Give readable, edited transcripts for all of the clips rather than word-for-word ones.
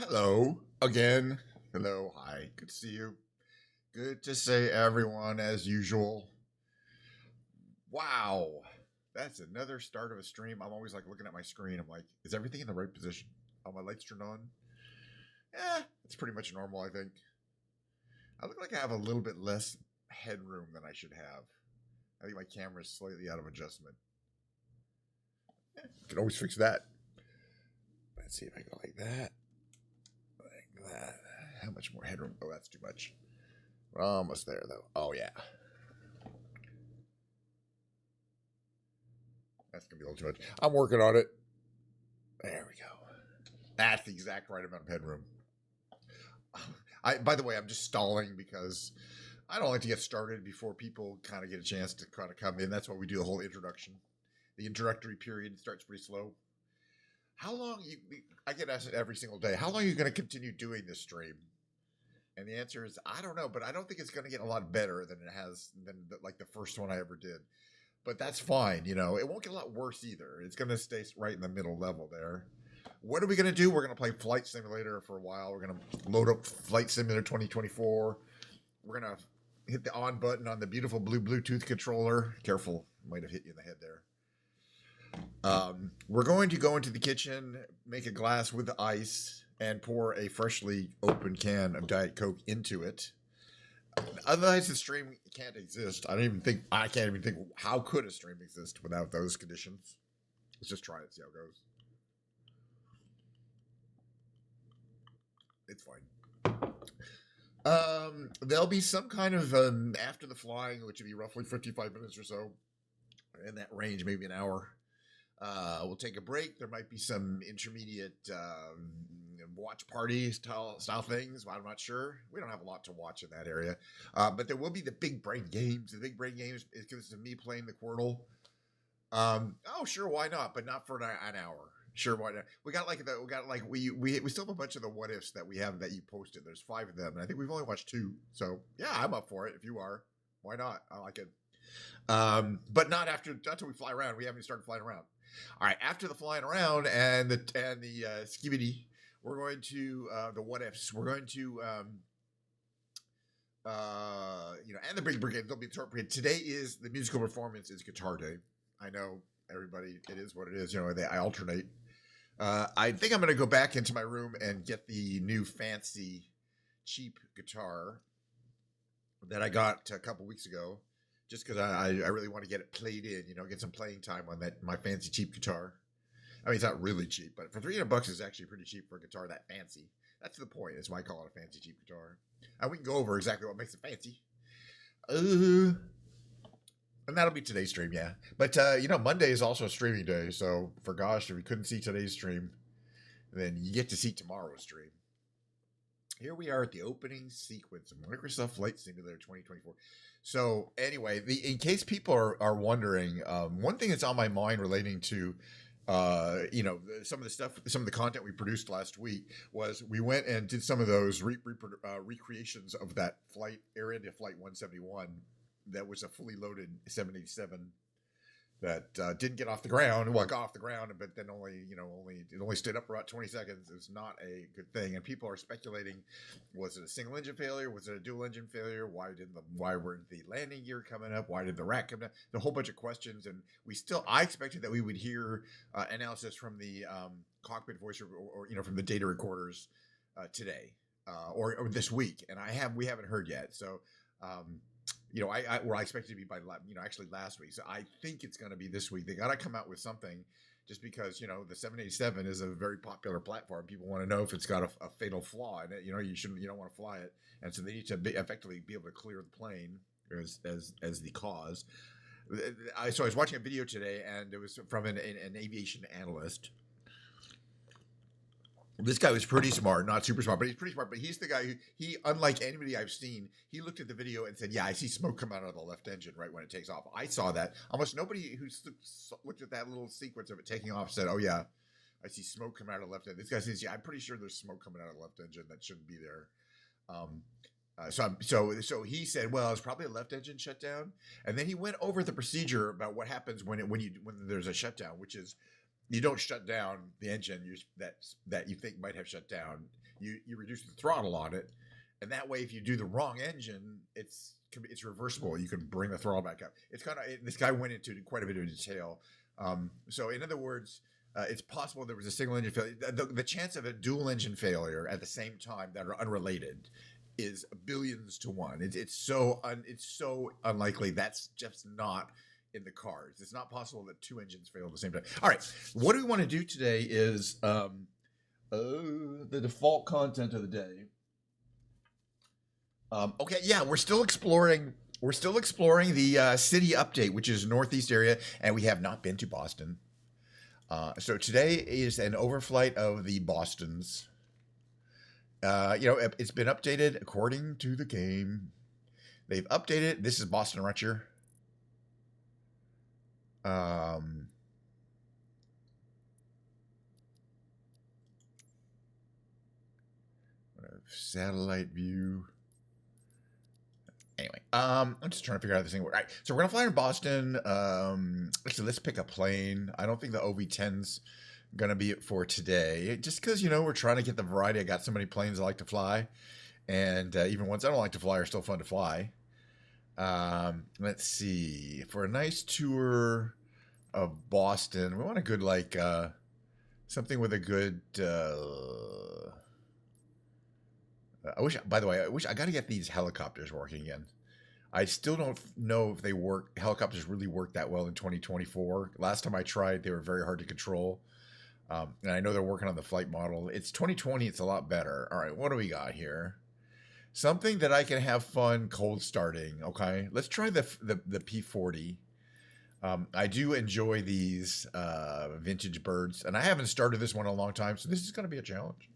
Hello again. Hello. Hi. Good to see you. Good to see everyone as usual. Wow. That's another start of a stream. I'm always like looking at my screen. I'm like, is everything in the right position? Are my lights turned on? It's pretty much normal, I think. I look like I have a little bit less headroom than I should have. I think my camera is slightly out of adjustment. Can always fix that. Let's see if I go like that. Like that. How much more headroom? Oh, that's too much. We're almost there, though. Oh, yeah. That's going to be a little too much. I'm working on it. There we go. That's the exact right amount of headroom. By the way, I'm just stalling because I don't like to get started before people kind of get a chance to kind of come in. That's why we do the whole introduction. The introductory period starts pretty slow. How long I get asked every single day, how long are you going to continue doing this stream? And the answer is, I don't know, but I don't think it's going to get a lot better than it has than like the first one I ever did. But that's fine, you know. It won't get a lot worse either. It's going to stay right in the middle level there. What are we going to do? We're going to play Flight Simulator for a while. We're going to load up Flight Simulator 2024. We're going to hit the on button on the beautiful blue Bluetooth controller. Careful, might have hit you in the head there. We're going to go into the kitchen, make a glass with ice, and pour a freshly opened can of Diet Coke into it. Otherwise, the stream can't exist. I can't even think how could a stream exist without those conditions. Let's just try it, see how it goes. It's fine. There'll be some kind of after the flying, which would be roughly 55 minutes or so, in that range, maybe an hour. We'll take a break. There might be some intermediate watch party style things. I'm not sure. We don't have a lot to watch in that area. But there will be the big brain games. The big brain games is because of me playing the Quirtle. Oh, sure, why not? But not for an hour. Sure, why not? We still have a bunch of the what ifs that we have that you posted. There's 5 of them, and I think we've only watched 2. So yeah, I'm up for it. If you are, why not? I like it. But not until we fly around. We haven't even started flying around. All right, after the flying around and the skibidi, we're going to the what ifs. We're going to and the big brigade. There'll be the short brigade. Today is the musical performance is Guitar Day. I know everybody. It is what it is. You know, I alternate. I think I'm going to go back into my room and get the new fancy, cheap guitar that I got a couple weeks ago. Just because I really want to get it played in, you know, get some playing time on my fancy cheap guitar. I mean, it's not really cheap, but for $300 is actually pretty cheap for a guitar that fancy. That's the point. That's why I call it a fancy cheap guitar. And we can go over exactly what makes it fancy. And that'll be today's stream, yeah. But Monday is also a streaming day, so for gosh, if you couldn't see today's stream, then you get to see tomorrow's stream. Here we are at the opening sequence of Microsoft Flight Simulator 2024. So anyway, in case people are wondering, one thing that's on my mind relating to, some of the content we produced last week was we went and did some of those recreations of that Air India Flight 171 that was a fully loaded 787 that didn't get off the ground. Well, it got off the ground, but then it only stayed up for about 20 seconds. It's not a good thing. And people are speculating, was it a single engine failure? Was it a dual engine failure? Why weren't the landing gear coming up? Why did the rack come down? A whole bunch of questions. And I expected that we would hear analysis from the cockpit voice or from the data recorders today or this week. And we haven't heard yet. So, I expected to be by, actually last week. So I think it's going to be this week. They got to come out with something just because, the 787 is a very popular platform. People want to know if it's got a fatal flaw in it. You don't want to fly it. And so they need to effectively be able to clear the plane as the cause. So I was watching a video today and it was from an aviation analyst. This guy was pretty smart, not super smart, but he's pretty smart. But he's the guy who, unlike anybody I've seen, he looked at the video and said, yeah, I see smoke come out of the left engine right when it takes off. I saw that. Almost nobody who looked at that little sequence of it taking off said, oh, yeah, I see smoke coming out of the left engine. This guy says, yeah, I'm pretty sure there's smoke coming out of the left engine that shouldn't be there. So he said, well, it's probably a left engine shutdown. And then he went over the procedure about what happens when there's a shutdown, which is, you don't shut down the engine that you think might have shut down. you reduce the throttle on it, and that way, if you do the wrong engine, it's reversible. You can bring the throttle back up. It's kind of this guy went into quite a bit of detail. So in other words, it's possible there was a single engine failure. The chance of a dual engine failure at the same time that are unrelated is billions to one. It's so unlikely. That's just not in the cards. It's not possible that two engines fail at the same time. All right, what do we want to do today is the default content of the day. Okay, yeah, we're still exploring the city update, which is northeast area, and we have not been to Boston. So today is an overflight of the Bostons. It's been updated according to the game. They've updated. This is Boston Rancher. Satellite view. Anyway, I'm just trying to figure out this thing. All right, so we're gonna fly in Boston. Actually, let's pick a plane. I don't think the OV-10's gonna be it for today, just because we're trying to get the variety. I got so many planes I like to fly, and even ones I don't like to fly are still fun to fly. Let's see. For a nice tour of Boston, we want a good something with a good. By the way, I got to get these helicopters working again. I still don't know if they work. Helicopters really work that well in 2024. Last time I tried, they were very hard to control. And I know they're working on the flight model. It's 2020. It's a lot better. All right, what do we got here? Something that I can have fun cold starting. Okay, let's try the P40. I do enjoy these vintage birds, and I haven't started this one in a long time, so this is going to be a challenge.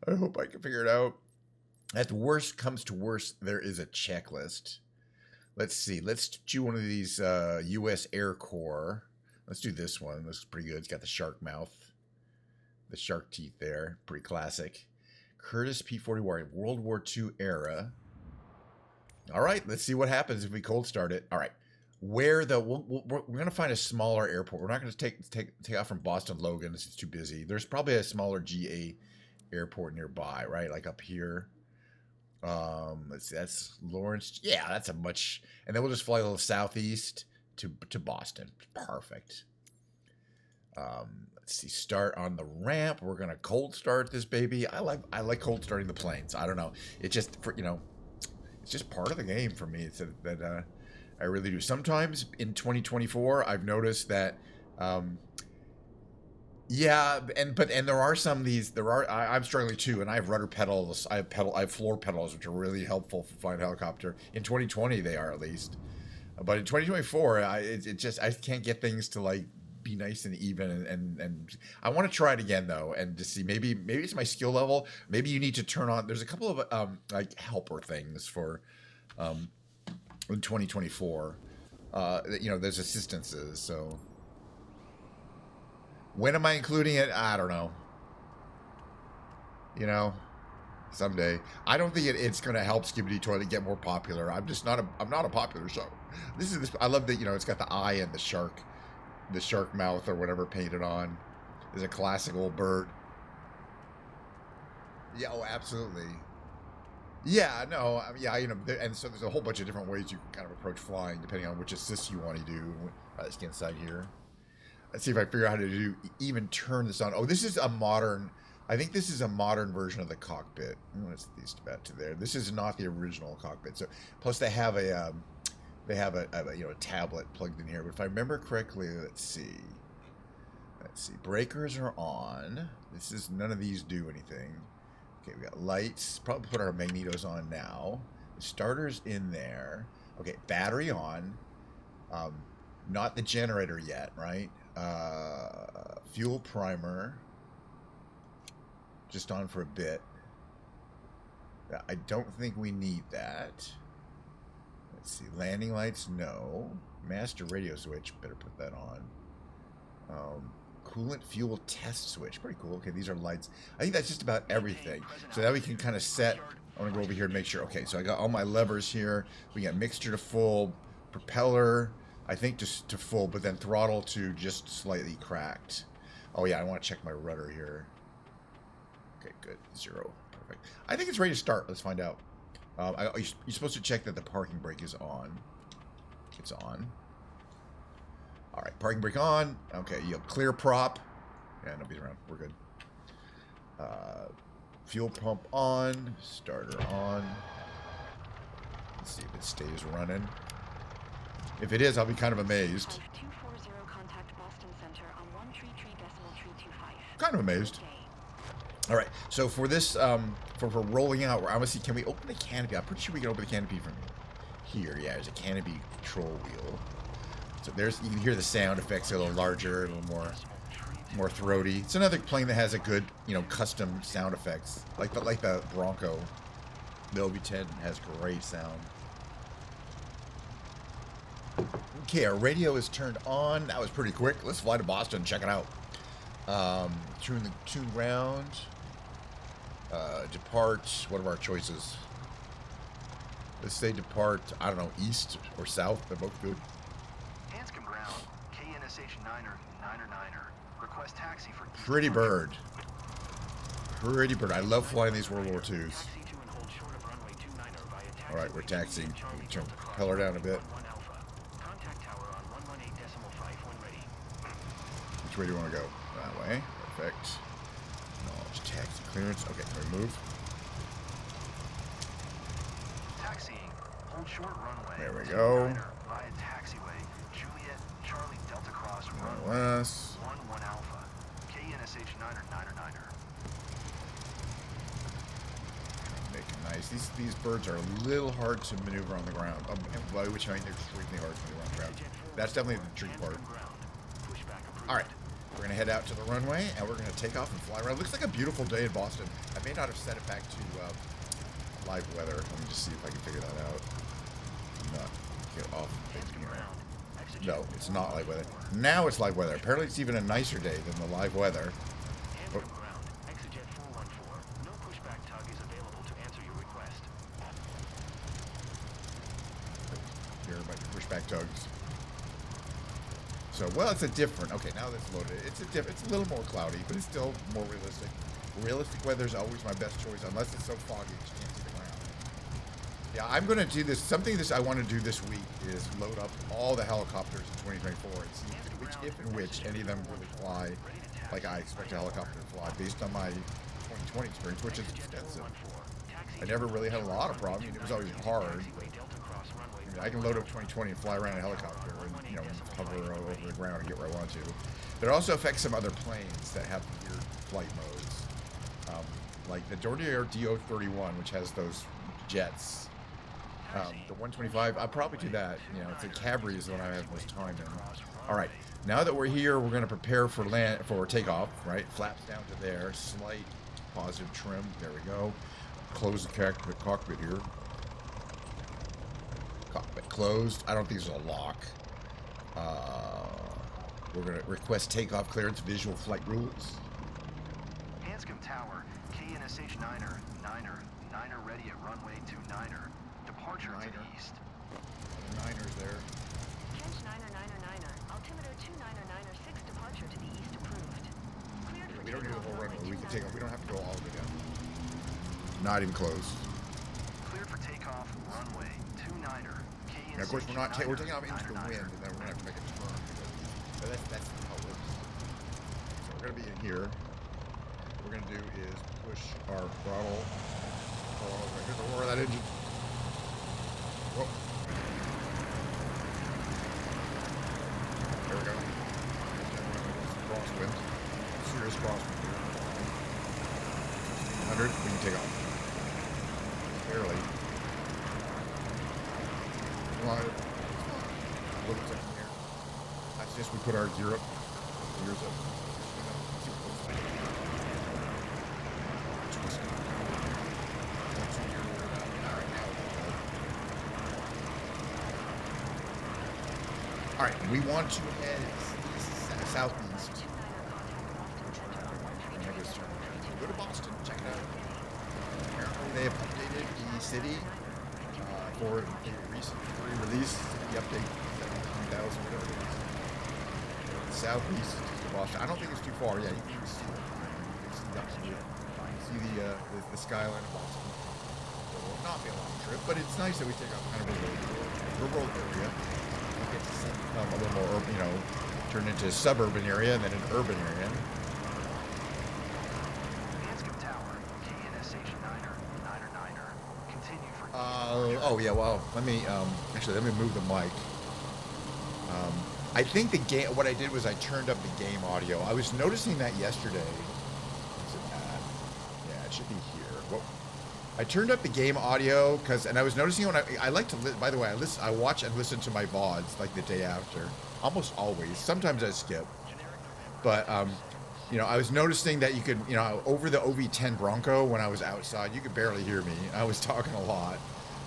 I hope I can figure it out. At the worst comes to worst, there is a checklist. Let's see. Let's do one of these U.S. Air Corps. Let's do this one. This is pretty good. It's got the shark mouth, the shark teeth there. Pretty classic. Curtiss P-40 Warrior, World War II era. All right. Let's see what happens if we cold start it. All right. We're going to find a smaller airport. We're not going to take off from Boston Logan. This is too busy. There's probably a smaller GA airport nearby, right? Like up here. Let's see, that's Lawrence. Yeah, that's a much. And then we'll just fly a little southeast to Boston. Perfect. Let's see. Start on the ramp. We're gonna cold start this baby. I like cold starting the planes. I don't know. It's just it's just part of the game for me. It's that I really do. Sometimes in 2024, I've noticed that. Yeah, and there are some of these. I'm struggling too, and I have rudder pedals. I have floor pedals, which are really helpful for flying a helicopter. In 2020, they are at least, but in 2024, I can't get things to be nice and even. And I want to try it again though, and to see maybe it's my skill level. Maybe you need to turn on. There's a couple of helper things for in 2024. There's assistances, so. When am I including it? I don't know. Someday. I don't think it's going to help Skibbity Toilet get more popular. I'm not a popular show. I love that, it's got the eye and the shark mouth or whatever painted on. There's a classic old bird. Yeah, oh, absolutely. Yeah, no, yeah, and so there's a whole bunch of different ways you can kind of approach flying depending on which assist you want to do. Let's get inside here. Let's see if I figure out how to even turn this on. Oh, this is a modern. I think this is a modern version of the cockpit. What's these about to there? This is not the original cockpit. So plus they have a tablet plugged in here. But if I remember correctly, let's see. Breakers are on. None of these do anything. Okay, we got lights. Probably put our magnetos on now. The starter's in there. Okay, battery on. Not the generator yet, right? Fuel primer. Just on for a bit. I don't think we need that. Let's see. Landing lights, no. Master radio switch. Better put that on. Coolant fuel test switch. Pretty cool. Okay, these are lights. I think that's just about everything. So now we can kind of set. I want to go over here and make sure. Okay, so I got all my levers here. We got mixture to full. Propeller. I think just to full, but then throttle to just slightly cracked. Oh yeah, I want to check my rudder here. Okay, good. 0. Perfect. I think it's ready to start. Let's find out. You're supposed to check that the parking brake is on. It's on. All right, parking brake on. Okay, you have clear prop. Yeah, nobody's around. We're good. Fuel pump on. Starter on. Let's see if it stays running. If it is, I'll be kind of amazed. 240 contact Boston Center on 133.325. Kind of amazed. All right, so for this, for rolling out, I want to see, can we open the canopy? I'm pretty sure we can open the canopy from here. Yeah, there's a canopy control wheel. So there's, you can hear the sound effects a little larger, a little more throaty. It's another plane that has a good, you know, custom sound effects, like the Bronco. The OB-10 has great sound. Okay, our radio is turned on. That was pretty quick. Let's fly to Boston and check it out. Tune ground. Depart. What are our choices? Let's say depart, I don't know, east or south. They're both good. Hanscom ground. KNSH 9er. Request taxi for east. Pretty bird. Pretty bird. I love flying these World War IIs. All right, we're taxiing. We turn the propeller down a bit. Which way do you want to go? That way. Perfect. Knowledge taxi clearance. Okay, can we move? Taxiing. Hold short runway. There we go. Via taxiway. Juliet, Charlie, Delta Cross, runway. LS. 11 Alpha. KNSH 9er. Making nice. These birds are a little hard to maneuver on the ground. By which I mean they're extremely hard to maneuver on the ground. That's definitely the tricky part. All right. We're going to head out to the runway, and we're going to take off and fly around. Looks like a beautiful day in Boston. I may not have set it back to live weather. Let me just see if I can figure that out. Not get off. No, it's not live weather. Now it's live weather. Apparently it's even a nicer day than the live weather. Oh. Here, my pushback tugs. So, well, it's a different. Okay, now that's loaded. It's a little more cloudy, but it's still more realistic. Realistic weather is always my best choice, unless it's so foggy that you can't see the ground. Yeah, I'm going to do this. Something I want to do this week is load up all the helicopters in 2024 and see if and which any of them really fly like I expect a helicopter to fly, based on my 2020 experience, which is extensive. I never really had a lot of problems. I mean, it was always hard. I can load up 2020 and fly around a helicopter and, you know, hover over the ground and get where I want to. But it also affects some other planes that have weird flight modes. Like the Dornier DO-31, which has those jets. The 125, I'll probably do that. You know, the Cabri is the one I have most time in. All right, now that we're here, we're going to prepare for takeoff, right? Flaps down to there, slight positive trim. There we go. Close the cockpit here. Cockpit closed. I don't think there's a lock. We're going to request takeoff clearance, visual flight rules. Hanscom Tower, KNSH 9er ready at runway 29er. Departure to the east. The 9ers there. Trench 9er. Altimeter 29906, departure to the east approved. Cleared for We don't need the whole runway. We can take off. We don't have to go all the way down. Not even close. Cleared for takeoff, runway 29er. And of course, we're taking off into the wind, and then we're gonna have to make a turn. But that's how it works. So we're gonna be in here. What we're gonna do is push our throttle. Here's the roar of that engine. Whoa. There we go. Crosswind. Serious crosswind here. 100. We can take off. Barely. A little second here. I suggest we put our gear up. Gears up. See what it looks like. Twisting. All right, we want to head southeast. Go to Boston, check it out. Apparently they have updated the city for a recent re-release, the update 17,000, whatever it is. Southeast to Boston. I don't think it's too far. Yeah, you can see it. It's see the skyline of Boston. It will not be a long trip, but it's nice that we take off kind of a rural area. We get to become a little more, turn into a suburban area and then an urban area. Hanscom Tower, KNSH 9er, 9er, 9er. Continue for Oh yeah, well, let me move the mic. I think the game, what I did was I turned up the game audio. I was noticing that yesterday. Is it that? Yeah, it should be here. Whoa. I turned up the game audio and I was noticing when I like to, by the way, I watch and listen to my VODs like the day after, almost always. Sometimes I skip, but I was noticing that you could, over the OV10 Bronco when I was outside, you could barely hear me. I was talking a lot.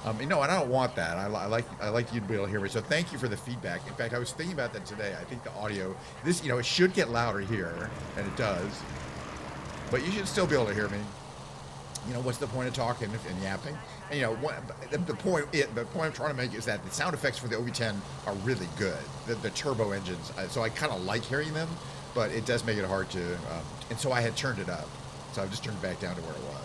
And I don't want that. I like you to be able to hear me. So thank you for the feedback. In fact, I was thinking about that today. I think the audio, it should get louder here, and it does. But you should still be able to hear me. What's the point of talking and yapping? And the point I'm trying to make is that the sound effects for the OV10 are really good. The turbo engines. So I kind of like hearing them, but it does make it hard to. And so I had turned it up. So I've just turned it back down to where it was.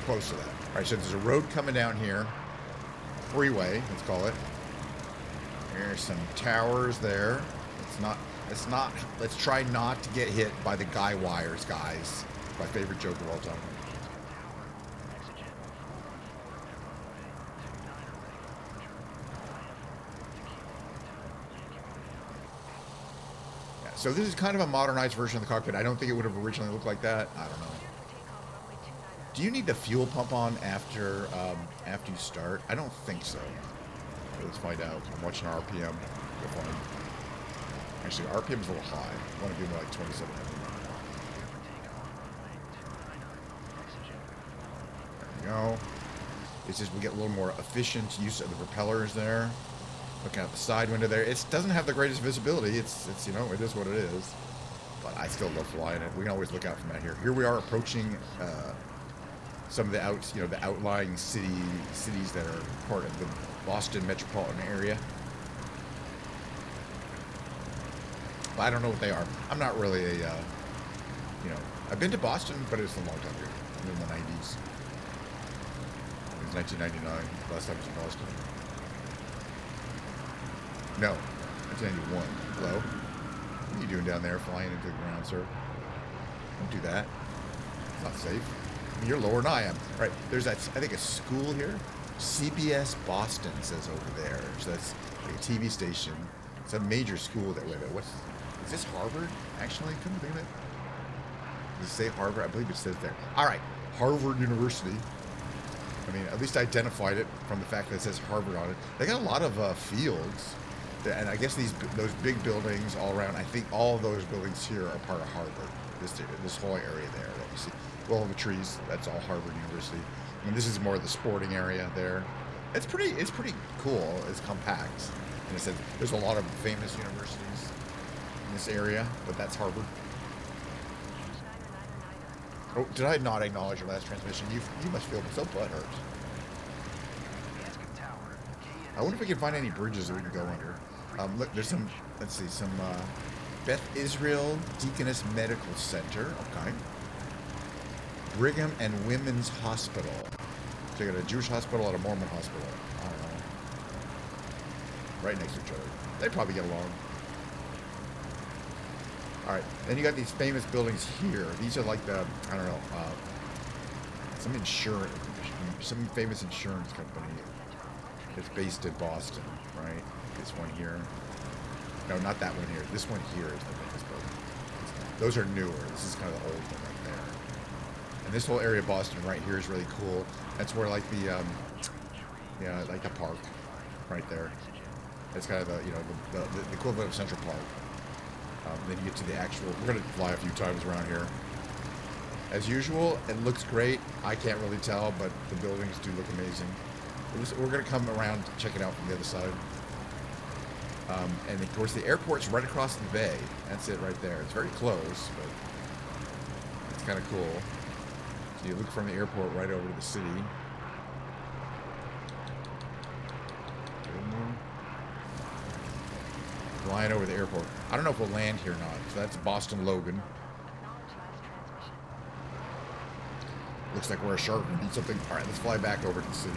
Close to that. All right, so there's a road coming down here. Freeway, let's call it. There's some towers there. Let's try not to get hit by the guy wires, guys. My favorite joke of all time. Yeah, so this is kind of a modernized version of the cockpit. I don't think it would have originally looked like that. I don't know. Do you need the fuel pump on after you start? I don't think so. Let's find out. I'm watching RPM. Actually, RPM is a little high. I want to do more like 2700. There we go. It's just we get a little more efficient use of the propellers there. Looking out the side window there. It doesn't have the greatest visibility. It's it is what it is. But I still love flying it. We can always look out from out here. Here we are approaching some of the the outlying cities that are part of the Boston metropolitan area. But I don't know what they are. I'm not really a, I've been to Boston, but it was a long time ago. In the 90s. It was 1999, last time I was in Boston. No, 1991. Hello? What are you doing down there flying into the ground, sir? Don't do that. It's not safe. You're lower than I am. All right, there's that, I think, a school here. CBS Boston says over there. So that's like a TV station. It's a major school that way. Is this Harvard, actually? Couldn't think of it. Does it say Harvard? I believe it says there. All right, Harvard University. I mean, at least I identified it from the fact that it says Harvard on it. They got a lot of fields. And I guess those big buildings all around, I think all of those buildings here are part of Harvard. This whole area there that you see. All the trees, that's all Harvard University. And this is more of the sporting area there. It's pretty cool. It's compact. And it said there's a lot of famous universities in this area, but that's Harvard. Oh, did I not acknowledge your last transmission? You must feel so butthurt. I wonder if we can find any bridges that we can go under. Look, there's some, let's see, some Beth Israel Deaconess Medical Center. Okay. Brigham and Women's Hospital. So you got a Jewish hospital and a Mormon hospital. I don't know. Right next to each other. They probably get along. Alright, then you got these famous buildings here. These are like the, I don't know, some famous insurance company that's based in Boston, right? This one here. No, not that one here. This one here is the famous building. Those are newer. This is kind of the old one right there. And this whole area of Boston right here is really cool. That's where like the, like the park right there. It's kind of the equivalent of Central Park. Then you get to the actual, we're going to fly a few times around here. As usual, it looks great. I can't really tell, but the buildings do look amazing. We're going to come around to check it out from the other side. And of course the airport's right across the bay. That's it right there. It's very close, but it's kind of cool. So you look from the airport right over to the city. Flying over the airport. I don't know if we'll land here or not. So that's Boston Logan. Looks like we're a shark. We need something. All right, let's fly back over to the city.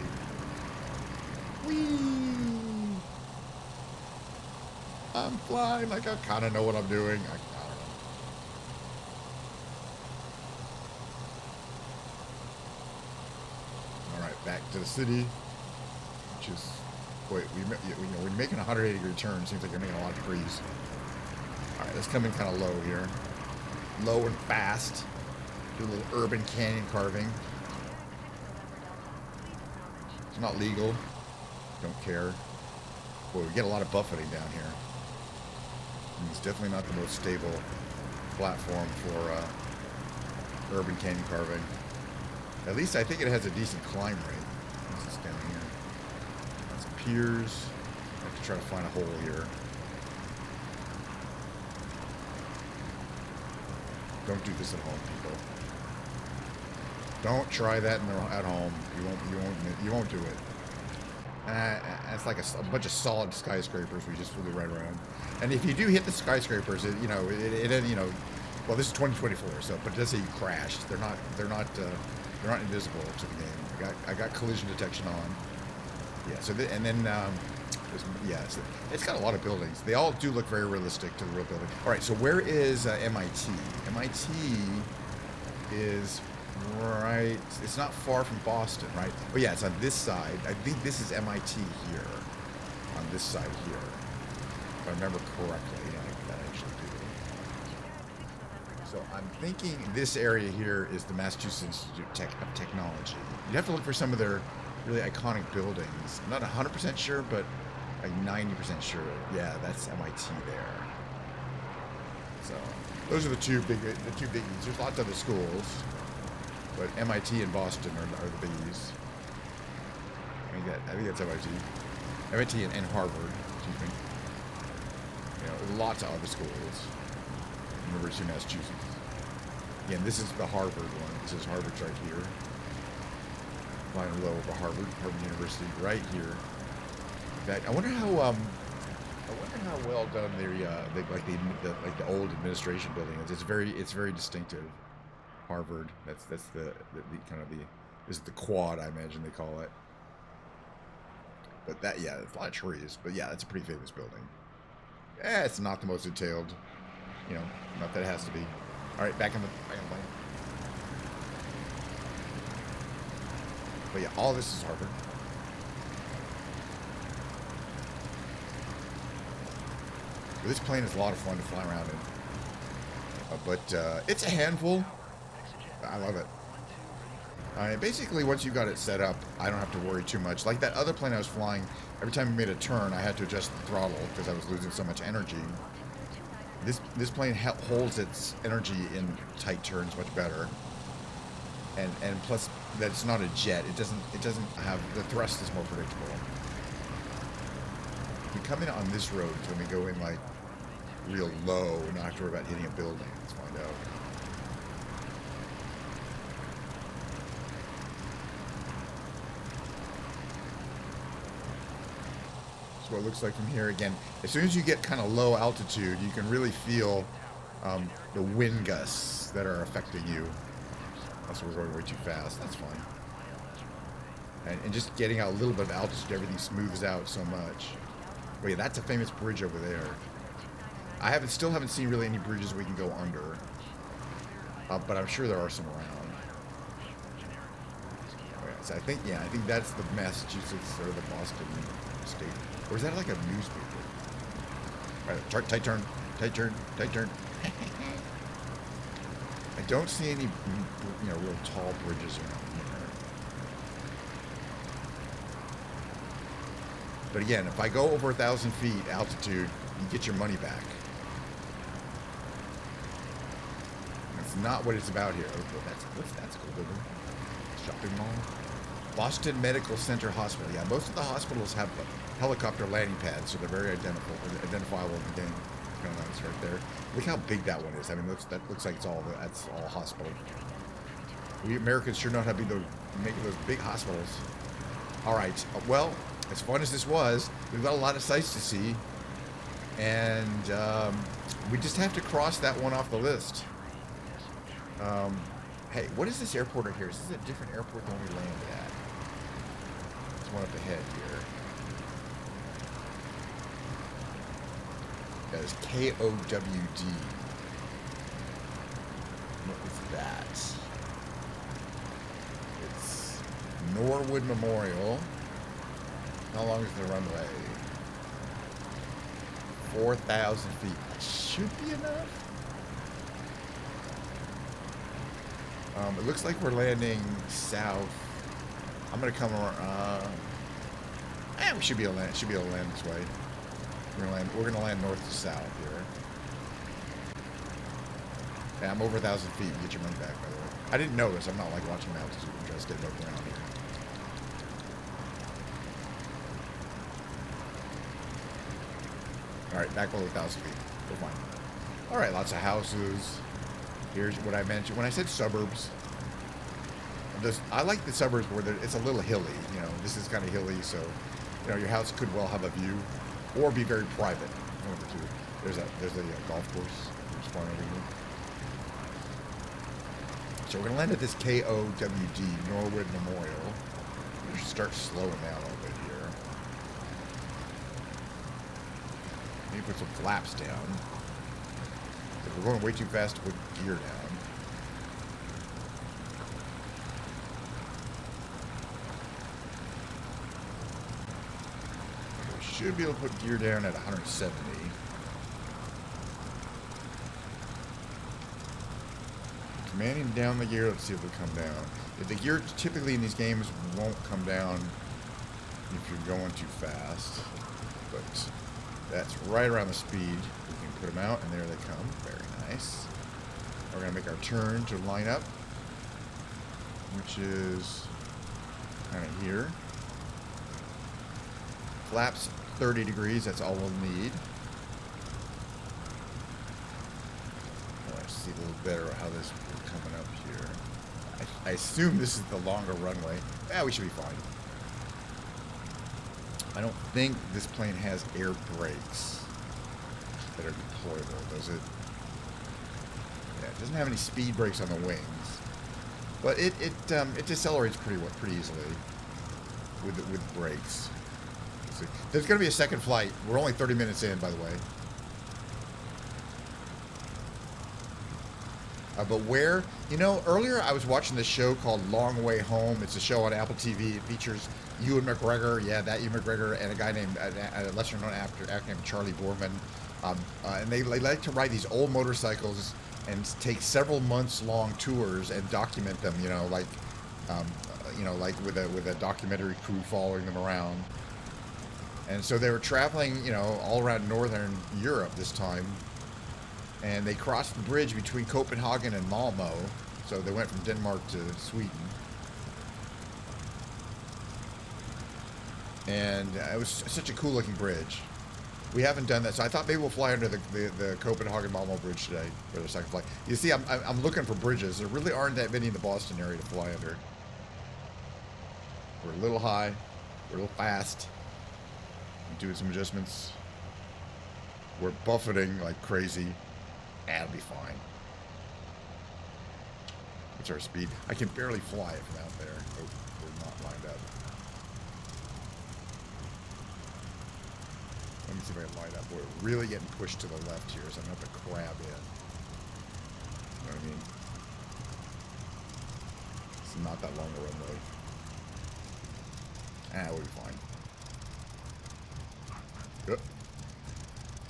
Whee! I'm flying like I kind of know what I'm doing. I don't know. All right, back to the city, which is, wait, we're making a 180-degree turn. Seems like you're making a lot of degrees. All right, let's come in kind of low here. Low and fast. Do a little urban canyon carving. It's not legal. Don't care. Boy, we get a lot of buffeting down here. And it's definitely not the most stable platform for urban canyon carving. At least I think it has a decent climb rate. What's this down here? Got some piers. I have to try to find a hole here. Don't do this at home, people. Don't try that at home. You won't do it. It's like a bunch of solid skyscrapers we just flew right around. And if you do hit the skyscrapers, well, this is 2024, so but it does say you crashed. They're not invisible to the game. I got collision detection on. Yeah. So it's got a lot of buildings. They all do look very realistic to the real building. All right. So where is MIT? MIT is right. It's not far from Boston, right? Oh yeah, it's on this side. I think this is MIT here. On this side here, if I remember correctly. Yeah, that actually do. So I'm thinking this area here is the Massachusetts Institute of Technology. You have to look for some of their really iconic buildings. I'm not 100% sure, but like 90% sure. Yeah, that's MIT there. So those are the two biggies. There's lots of other schools, but MIT and Boston are the biggies. I think that's MIT. MIT and Harvard. Excuse me. Lots of other schools. University of Massachusetts. Again, this is the Harvard one. This is Harvard right here. Flying low over Harvard University right here. In fact, I wonder how well done the old administration building is. It's very distinctive. Harvard. That's the kind of this is the quad, I imagine they call it. But it's a lot of trees. But yeah, it's a pretty famous building. It's not the most detailed. Not that it has to be. All right, back on the plane. But yeah, all this is Harvard. But this plane is a lot of fun to fly around in. But it's a handful. I love it. Basically, once you got it set up, I don't have to worry too much. Like that other plane I was flying, every time we made a turn, I had to adjust the throttle because I was losing so much energy. This plane holds its energy in tight turns much better, and plus that it's not a jet. It doesn't have the thrust is more predictable. If we come in on this road, when we go in like real low, and not have to worry about hitting a building. Let's find out. That's what it looks like from here. Again, as soon as you get kind of low altitude, you can really feel the wind gusts that are affecting you. Also, we're going way too fast. That's fine. And just getting out a little bit of altitude, everything smooths out so much. But yeah, that's a famous bridge over there. I still haven't seen really any bridges we can go under, but I'm sure there are some around. Okay, so I think that's the Massachusetts or the Boston state. Or is that like a newspaper? All right, tight turn. I don't see any, real tall bridges around here. But again, if I go over 1,000 feet altitude, you get your money back. That's not what it's about here. That's a cool building. Shopping mall. Boston Medical Center Hospital. Yeah, most of the hospitals have helicopter landing pads, so they're very identifiable in the game. Kind of nice right there. Look how big that one is. I mean, that looks like that's all hospital. We Americans sure know how to make those big hospitals. All right. Well, as fun as this was, we've got a lot of sights to see, and we just have to cross that one off the list. Hey, what is this airport right here? Is this a different airport than we landed at? There's one up ahead here. That is KOWD. What is that? It's Norwood Memorial. How long is the runway? 4,000 feet. That should be enough. It looks like we're landing south. I'm gonna come around. We should be able to land. Should be able to land this way. We're gonna land north to south here. Yeah, I'm over 1,000 feet. Get your money back, by the way. I didn't notice. I'm not like watching altitude. I'm just getting up around here. All right, back below 1,000 feet. We're fine. All right, lots of houses. Here's what I mentioned when I said suburbs. I like the suburbs where it's a little hilly. You know, this is kind of hilly, so you know your house could well have a view, or be very private. One of the two. There's a golf course. There's far over here. So we're gonna land at this KOWD Norwood Memorial. We should start slowing down a little bit here. Maybe put some flaps down. We're going way too fast to put gear down. We should be able to put gear down at 170. Commanding down the gear, let's see if it'll come down. If the gear typically in these games won't come down if you're going too fast. But that's right around the speed. We can put them out, and there they come. Very nice. We're going to make our turn to line up, which is kind of here. Flaps 30 degrees, that's all we'll need. Let's see a little better how this is coming up here. I assume this is the longer runway. Yeah, we should be fine. I don't think this plane has air brakes that are deployable, does it? Yeah, it doesn't have any speed brakes on the wings, but it decelerates pretty easily with brakes. See. There's going to be a second flight. We're only 30 minutes in, by the way. But where, you know, earlier I was watching this show called Long Way Home. It's a show on Apple TV. It features Ewan McGregor, yeah, that Ewan McGregor, and a guy named, a lesser-known actor named Charlie Boorman. And they like to ride these old motorcycles and take several months-long tours and document them, you know, like with a documentary crew following them around. And so they were traveling, you know, all around northern Europe this time. And they crossed the bridge between Copenhagen and Malmo. So they went from Denmark to Sweden. And it was such a cool looking bridge. We haven't done that, so I thought maybe we'll fly under the Copenhagen-Malmo bridge today for the second flight. You see, I'm looking for bridges. There really aren't that many in the Boston area to fly under. We're a little high. We're a little fast. I'm doing some adjustments. We're buffeting like crazy. That'll be fine. What's our speed? I can barely fly it from out there. Oh, we're not lined up. Let me see if I can line up. We're really getting pushed to the left here, so I'm going to have to crab in. You know what I mean? It's not that long a runway. We'll be fine. Yep.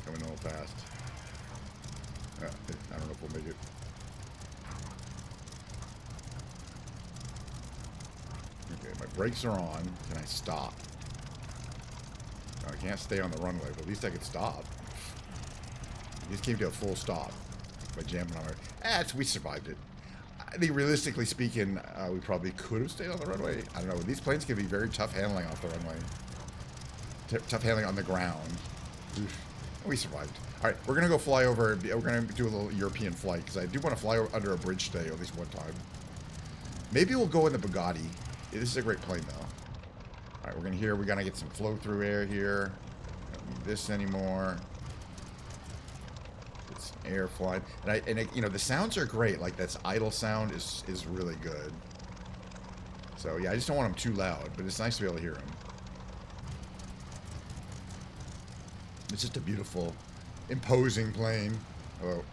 Coming a little fast. I don't know if we'll make it. Okay, my brakes are on. Can I stop? No, I can't stay on the runway, but at least I could stop. I just came to a full stop by jamming on it. We survived it. I think realistically speaking, we probably could have stayed on the runway. I don't know. These planes can be very tough handling off the runway. Tough handling on the ground. Oof. We survived. All right, we're going to go fly over. We're going to do a little European flight because I do want to fly under a bridge today at least one time. Maybe we'll go in the Bugatti. Yeah, this is a great plane, though. All right, we're going to get some flow-through air here. Don't need this anymore. Put some air flying, and you know, the sounds are great. Like that's idle sound is really good. So yeah, I just don't want them too loud, but it's nice to be able to hear them. It's just a beautiful, imposing plane. Oh,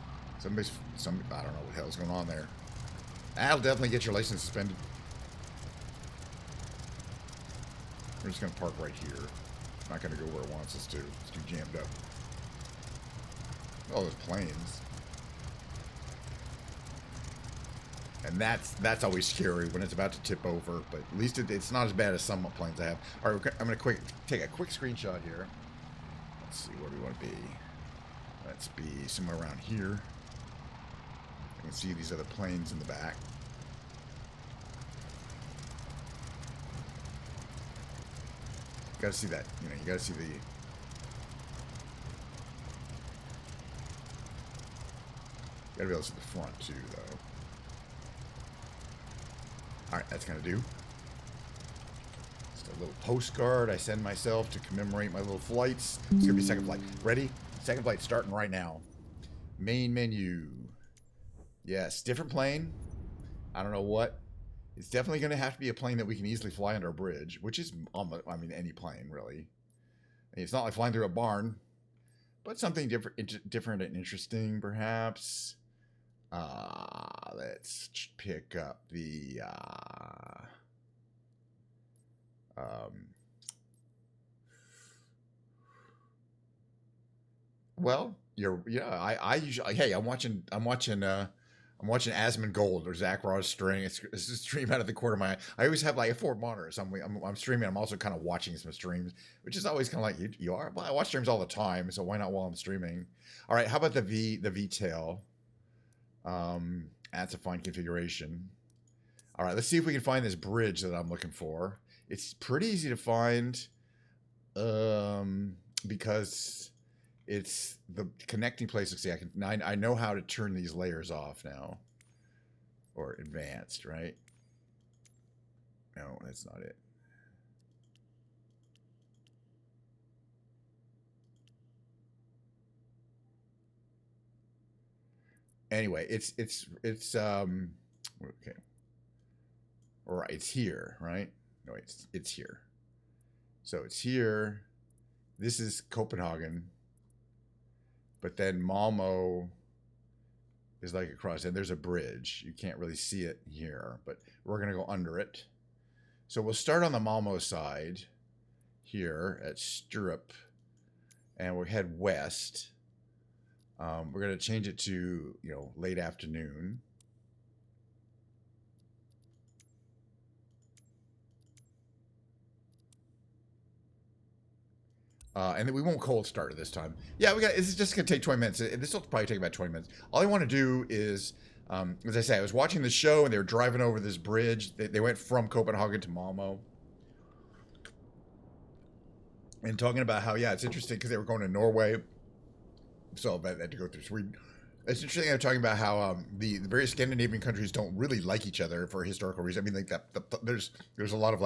I don't know what the hell's going on there. That'll definitely get your license suspended. We're just gonna park right here. It's not gonna go where it wants us to. It's too jammed up. Oh, those planes. And that's always scary when it's about to tip over, but at least it's not as bad as some planes I have. All right, I'm gonna take a quick screenshot here. Let's see where we want to be. Let's be somewhere around here. I can see these other planes in the back. You gotta see that. You know, you gotta see the. You gotta be able to see the front too, though. Alright, that's gonna do. Just a little postcard I send myself to commemorate my little flights. It's gonna be second flight. Ready? Second flight starting right now. Main menu. Yes, different plane. I don't know what. It's definitely gonna have to be a plane that we can easily fly under a bridge, which is almost, I mean, any plane, really. I mean, it's not like flying through a barn, but something different and interesting, perhaps. Let's pick up the well, I usually, hey, I'm watching Asmund Gold or Zach Ross string. It's a stream out of the corner of my eye. I always have like 4 monitors. I'm streaming. I'm also kind of watching some streams, which is always kind of like you are. Well, I watch streams all the time, so why not while I'm streaming? All right, how about the V-tail? That's a fine configuration. All right, let's see if we can find this bridge that I'm looking for. It's pretty easy to find, because it's the connecting place. Let's see, I know how to turn these layers off now, or advanced, right? No, that's not it. Anyway, it's okay. All right, it's here, right? No, it's here. So it's here. This is Copenhagen. But then Malmo is like across, and there's a bridge. You can't really see it here, but we're gonna go under it. So we'll start on the Malmo side here at Stirrup, and we'll head west. We're going to change it to, late afternoon. And then we won't cold start it this time. Yeah, it's just going to take 20 minutes. This will probably take about 20 minutes. All I want to do is, as I say, I was watching the show and they were driving over this bridge. They went from Copenhagen to Malmo. And talking about how, it's interesting because they were going to Norway. So I had to go through Sweden. It's interesting. I'm talking about how the various Scandinavian countries don't really like each other for historical reasons. I mean, like there's a lot of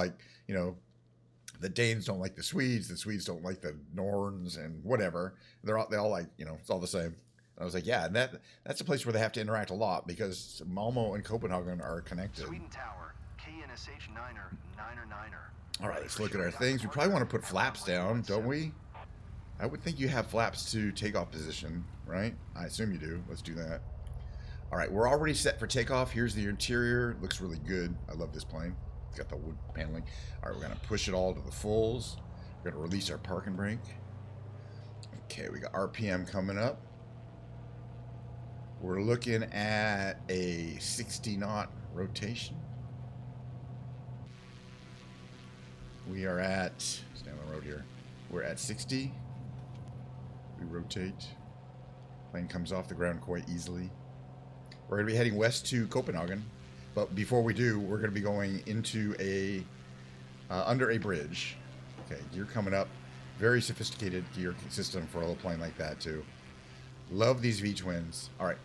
the Danes don't like the Swedes don't like the Norns, and whatever. They all like, it's all the same. And I was like, yeah, and that's a place where they have to interact a lot because Malmo and Copenhagen are connected. Sweden Tower, KNSH 9er. All right, let's look at our things. We probably want to put flaps down, don't we? I would think you have flaps to takeoff position, right? I assume you do. Let's do that. All right, we're already set for takeoff. Here's the interior. Looks really good. I love this plane. It's got the wood paneling. All right, we're going to push it all to the fulls. We're going to release our parking brake. Okay, we got RPM coming up. We're looking at a 60 knot rotation. We are at, stay on the road here. We're at 60. We rotate. Plane comes off the ground quite easily. We're going to be heading west to Copenhagen. But before we do, we're going to be going into under a bridge. Okay, gear coming up. Very sophisticated gear system for a little plane like that, too. Love these V-twins. All right.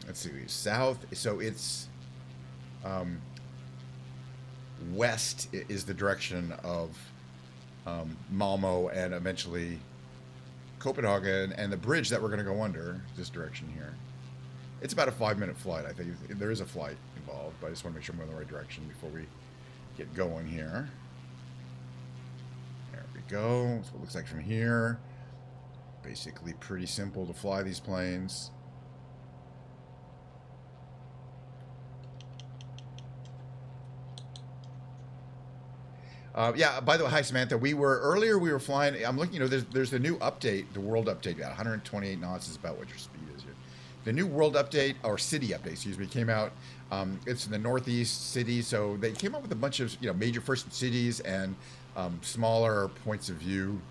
Let's see. South. So it's west is the direction of Malmo and eventually Copenhagen and the bridge that we're going to go under, this direction here. It's about a 5-minute flight. I think there is a flight involved, but I just want to make sure I'm going in the right direction before we get going here. There we go. That's what it looks like from here. Basically pretty simple to fly these planes. Yeah, by the way, hi Samantha. We were flying. I'm looking, there's the new update, the world update. Yeah, 128 knots is about what your speed is here. The new world update, or city update, excuse me, came out. It's in the northeast city, so they came up with a bunch of major first cities and smaller points of view,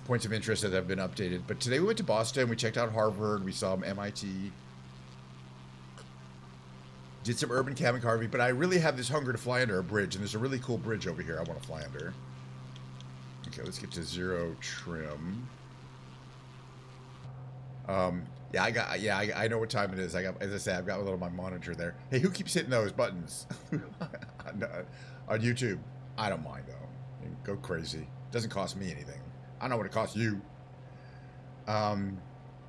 points of interest that have been updated. But today we went to Boston. We checked out Harvard. We saw MIT. Did some urban cabin carving, but I really have this hunger to fly under a bridge, and there's a really cool bridge over here I want to fly under. Okay, let's get to 0 trim. Yeah, I know what time it is. As I say, I've got a little my monitor there. Hey, who keeps hitting those buttons on YouTube? I don't mind though. Go crazy. Doesn't cost me anything. I don't know what it costs you.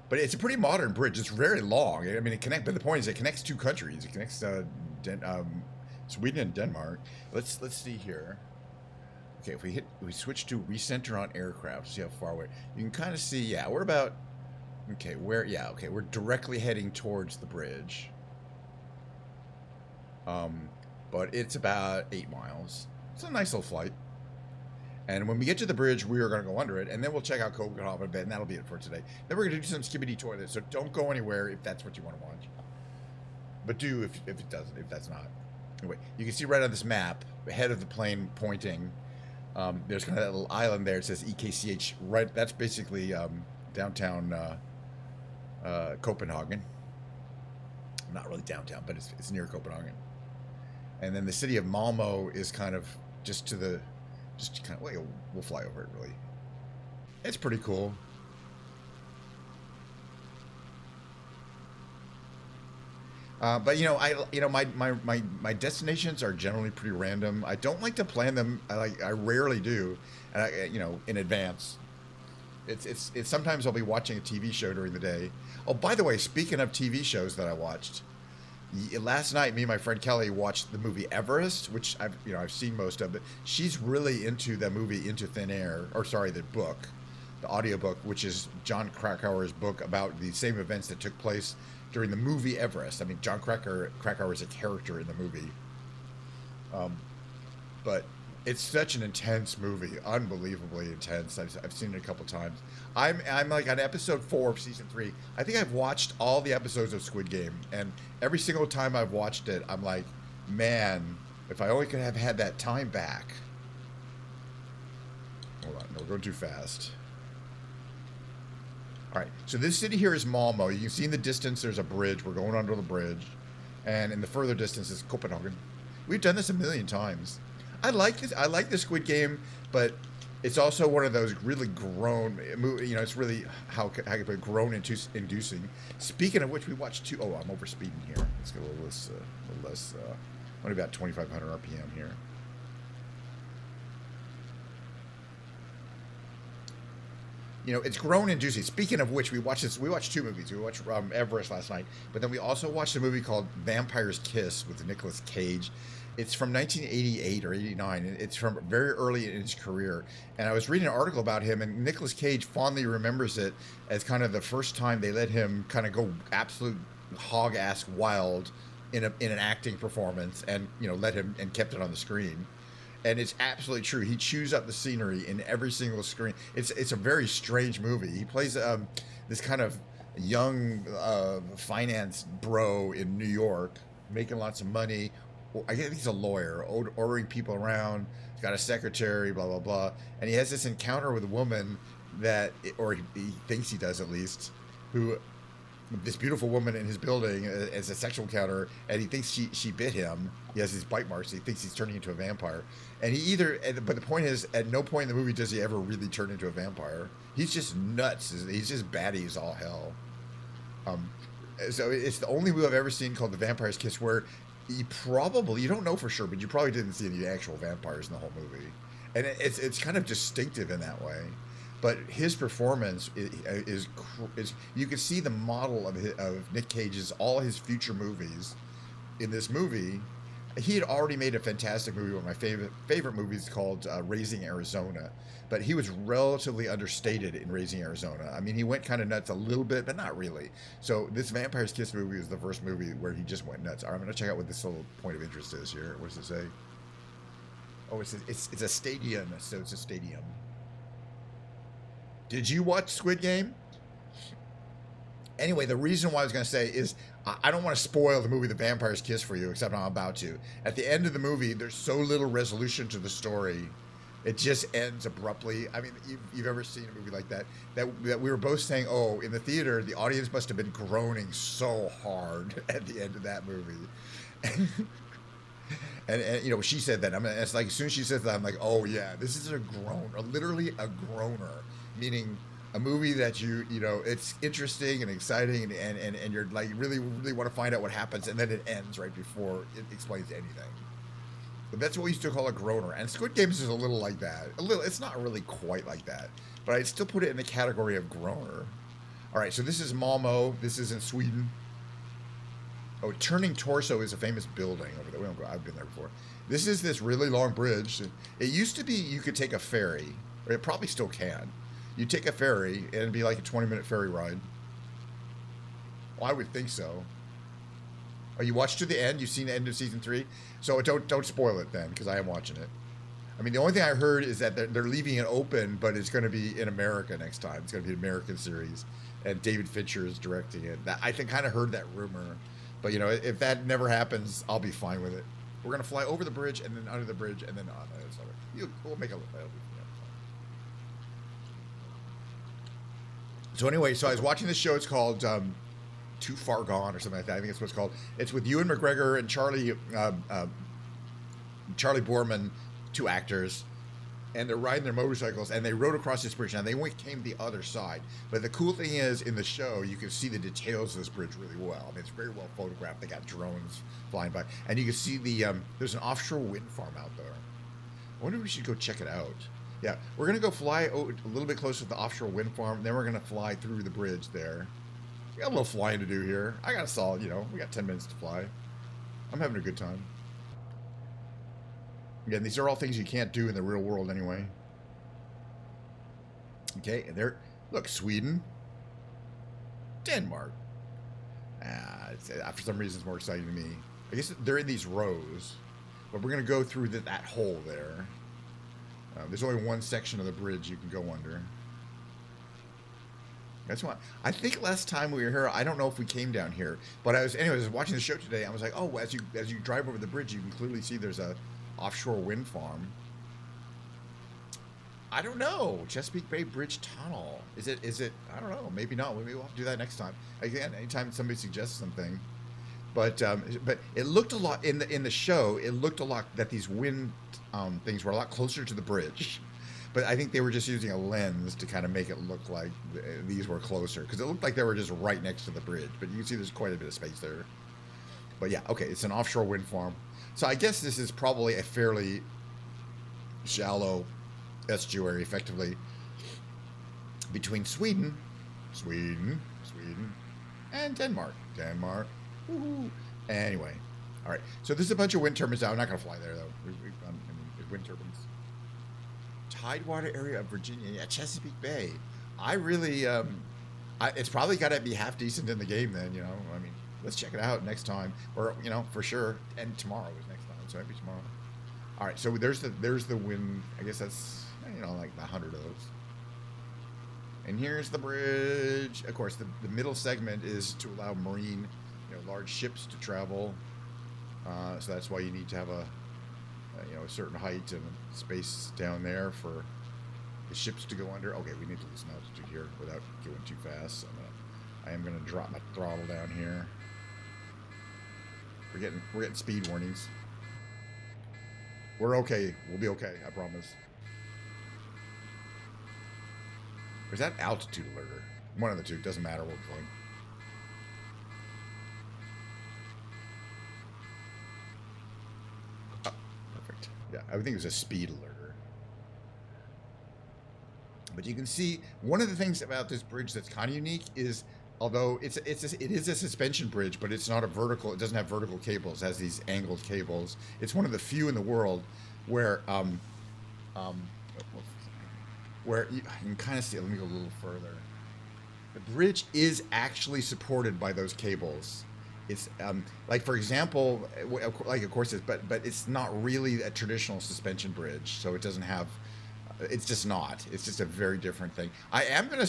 But it's a pretty modern bridge. It's very long. I mean, but the point is, it connects 2 countries. It connects Sweden and Denmark. Let's see here. Okay, if we switch to recenter on aircraft, see how far away. You can kind of see. Yeah, we're about. Okay, we're directly heading towards the bridge. But it's about 8 miles. It's a nice little flight. And when we get to the bridge, we are going to go under it, and then we'll check out Copenhagen, and that'll be it for today. Then we're going to do some skibbity toilets, so don't go anywhere if that's what you want to watch. But do if it doesn't, if that's not. Anyway, you can see right on this map, the head of the plane pointing. There's kind of that little island there. It says EKCH. Right, that's basically downtown Copenhagen. Not really downtown, but it's near Copenhagen. And then the city of Malmö is kind of just to the. We'll fly over it, really. It's pretty cool. But my destinations are generally pretty random. I don't like to plan them. I rarely do, and in advance. It's sometimes I'll be watching a TV show during the day. Oh, by the way, speaking of TV shows that I watched. Last night, me and my friend Kelly watched the movie Everest, which I've seen most of it. She's really into the movie Into Thin Air, the book, the audiobook, which is John Krakauer's book about the same events that took place during the movie Everest. I mean, John Krakauer is a character in the movie, but it's such an intense movie, unbelievably intense. I've seen it a couple times. I'm like on episode 4 of season 3. I think I've watched all the episodes of Squid Game, and every single time I've watched it, I'm like, man, if I only could have had that time back. Hold on, no, we're going too fast. All right, so this city here is Malmö. You can see in the distance there's a bridge. We're going under the bridge, and in the further distance is Copenhagen. We've done this a million times. I like this. I like the Squid Game, but it's also one of those really grown. It's really how can I put it, grown inducing. Speaking of which, we watched 2. Oh, I'm over speeding here. Let's go a little less. Only about 2,500 RPM here. It's grown inducing. Speaking of which, we watched 2 movies. We watched Everest last night, but then we also watched a movie called Vampire's Kiss with Nicolas Cage. It's from 1988 or 89, and it's from very early in his career. And I was reading an article about him, and Nicolas Cage fondly remembers it as kind of the first time they let him kind of go absolute hog-ass wild in an acting performance, and let him and kept it on the screen. And it's absolutely true. He chews up the scenery in every single screen. It's a very strange movie. He plays this kind of young finance bro in New York, making lots of money. I think he's a lawyer, ordering people around. He's got a secretary, blah, blah, blah. And he has this encounter with a woman or he thinks he does at least, this beautiful woman in his building as a sexual encounter, and he thinks she bit him. He has these bite marks. He thinks he's turning into a vampire. But the point is, at no point in the movie does he ever really turn into a vampire. He's just nuts. He's just batty as all hell. So it's the only movie I've ever seen called The Vampire's Kiss where you don't know for sure, but you probably didn't see any actual vampires in the whole movie. And it's kind of distinctive in that way. but his performance is you can see the model of Nick Cage's all his future movies in this movie. He had already made a fantastic movie, one of my favorite movies called Raising Arizona, but he was relatively understated in Raising Arizona. I mean, he went kind of nuts a little bit, but not really. So this Vampire's Kiss movie was the first movie where he just went nuts. All right, I'm going to check out what this little point of interest is here. What does it say? Oh, it's a stadium, so it's a stadium. Did you watch Squid Game? Anyway, the reason why I was going to say is I don't want to spoil the movie The Vampire's Kiss for you, except I'm about to. At the end of the movie, there's so little resolution to the story. It just ends abruptly. I mean, you've ever seen a movie like that we were both saying, oh, in the theater, the audience must have been groaning so hard at the end of that movie. And you know, she said that. It's like as soon as she says that, I'm like, oh yeah, this is a groaner, literally a groaner, meaning a movie that you know, it's interesting and exciting, and you're like really want to find out what happens, and then it ends right before it explains anything. But that's what we used to call a groaner, and Squid Games is a little like that. A little, it's not really quite like that, but I'd still put it in the category of groaner. All right, so this is Malmo. This is in Sweden. Oh, Turning Torso is a famous building over there. We don't go. I've been there before. This is this really long bridge. It used to be you could take a ferry, or it probably still can. You take a ferry, and it'd be like a 20-minute ferry ride. Well, I would think so. Oh, you watched to the end? You've seen the end of season 3? So don't spoil it then, because I am watching it. I mean, the only thing I heard is that they're leaving it open, but it's going to be in America next time. It's going to be an American series, and David Fincher is directing it. I think kind of heard that rumor. But, you know, if that never happens, I'll be fine with it. We're going to fly over the bridge and then under the bridge and then on the other side. We'll make it look like So anyway, so I was watching this show. It's called Too Far Gone or something like that. I think that's what it's called. It's with Ewan McGregor and Charlie Boorman, 2 actors. And they're riding their motorcycles, and they rode across this bridge. Now, they came the other side. But the cool thing is, in the show, you can see the details of this bridge really well. I mean, it's very well photographed. They got drones flying by. And you can see there's an offshore wind farm out there. I wonder if we should go check it out. Yeah, we're going to go fly a little bit closer to the offshore wind farm. Then we're going to fly through the bridge there. We got a little flying to do here. I got a solid, we got 10 minutes to fly. I'm having a good time. Again, these are all things you can't do in the real world anyway. Okay, and look, Sweden, Denmark. For some reason, it's more exciting to me. I guess they're in these rows, but we're going to go through that hole there. There's only one section of the bridge you can go under. That's why I think last time we were here, I don't know if we came down here, but I was watching the show today. I was like, oh, as you drive over the bridge, you can clearly see there's a offshore wind farm. I don't know. Chesapeake Bay Bridge Tunnel. Is it? I don't know. Maybe not. Maybe we'll have to do that next time. Again, anytime somebody suggests something. But it looked a lot in the show. It looked a lot that these wind things were a lot closer to the bridge. But I think they were just using a lens to kind of make it look like these were closer, because it looked like they were just right next to the bridge. But you can see there's quite a bit of space there. But yeah, okay, it's an offshore wind farm. So I guess this is probably a fairly shallow estuary, effectively, between Sweden, and Denmark. Woo-hoo. Anyway, all right. So there's a bunch of wind turbines out. I'm not going to fly there, though. Wind turbines. Tidewater area of Virginia. Yeah, Chesapeake Bay. I really, it's probably got to be half decent in the game then, I mean, let's check it out next time. Or, for sure. And tomorrow is next time, so maybe tomorrow. All right, so there's the wind. I guess that's, like 100 of those. And here's the bridge. Of course, the middle segment is to allow marine, large ships to travel. So that's why you need to have a certain height and space down there for the ships to go under. Okay, we need to loosen altitude here without going too fast. So I am gonna drop my throttle down here. We're getting speed warnings. We're okay. We'll be okay. I promise. Or is that altitude alerter? One of the two. Doesn't matter. We're going. Oh, perfect. Yeah, I would think it was a speed alerter. But you can see one of the things about this bridge that's kind of unique is, although it is a suspension bridge, but it's not a vertical. It doesn't have vertical cables. It has these angled cables. It's one of the few in the world where um, where you can kind of see. Let me go a little further. The bridge is actually supported by those cables. It's like, for example, like of course it's, but it's not really a traditional suspension bridge, so it doesn't have. It's just not. It's just a very different thing. I am gonna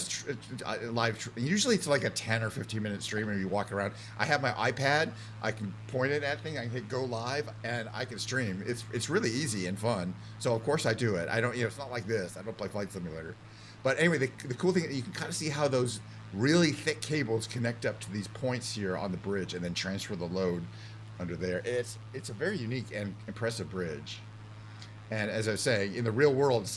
usually it's like a 10 or 15-minute stream, and you walk around. I have my iPad. I can point it at thing. I can hit go live, and I can stream. It's really easy and fun. So of course I do it. I don't. It's not like this. I don't play Flight Simulator. But anyway, the cool thing, you can kind of see how those really thick cables connect up to these points here on the bridge, and then transfer the load under there. It's a very unique and impressive bridge. And as I was saying, in the real world,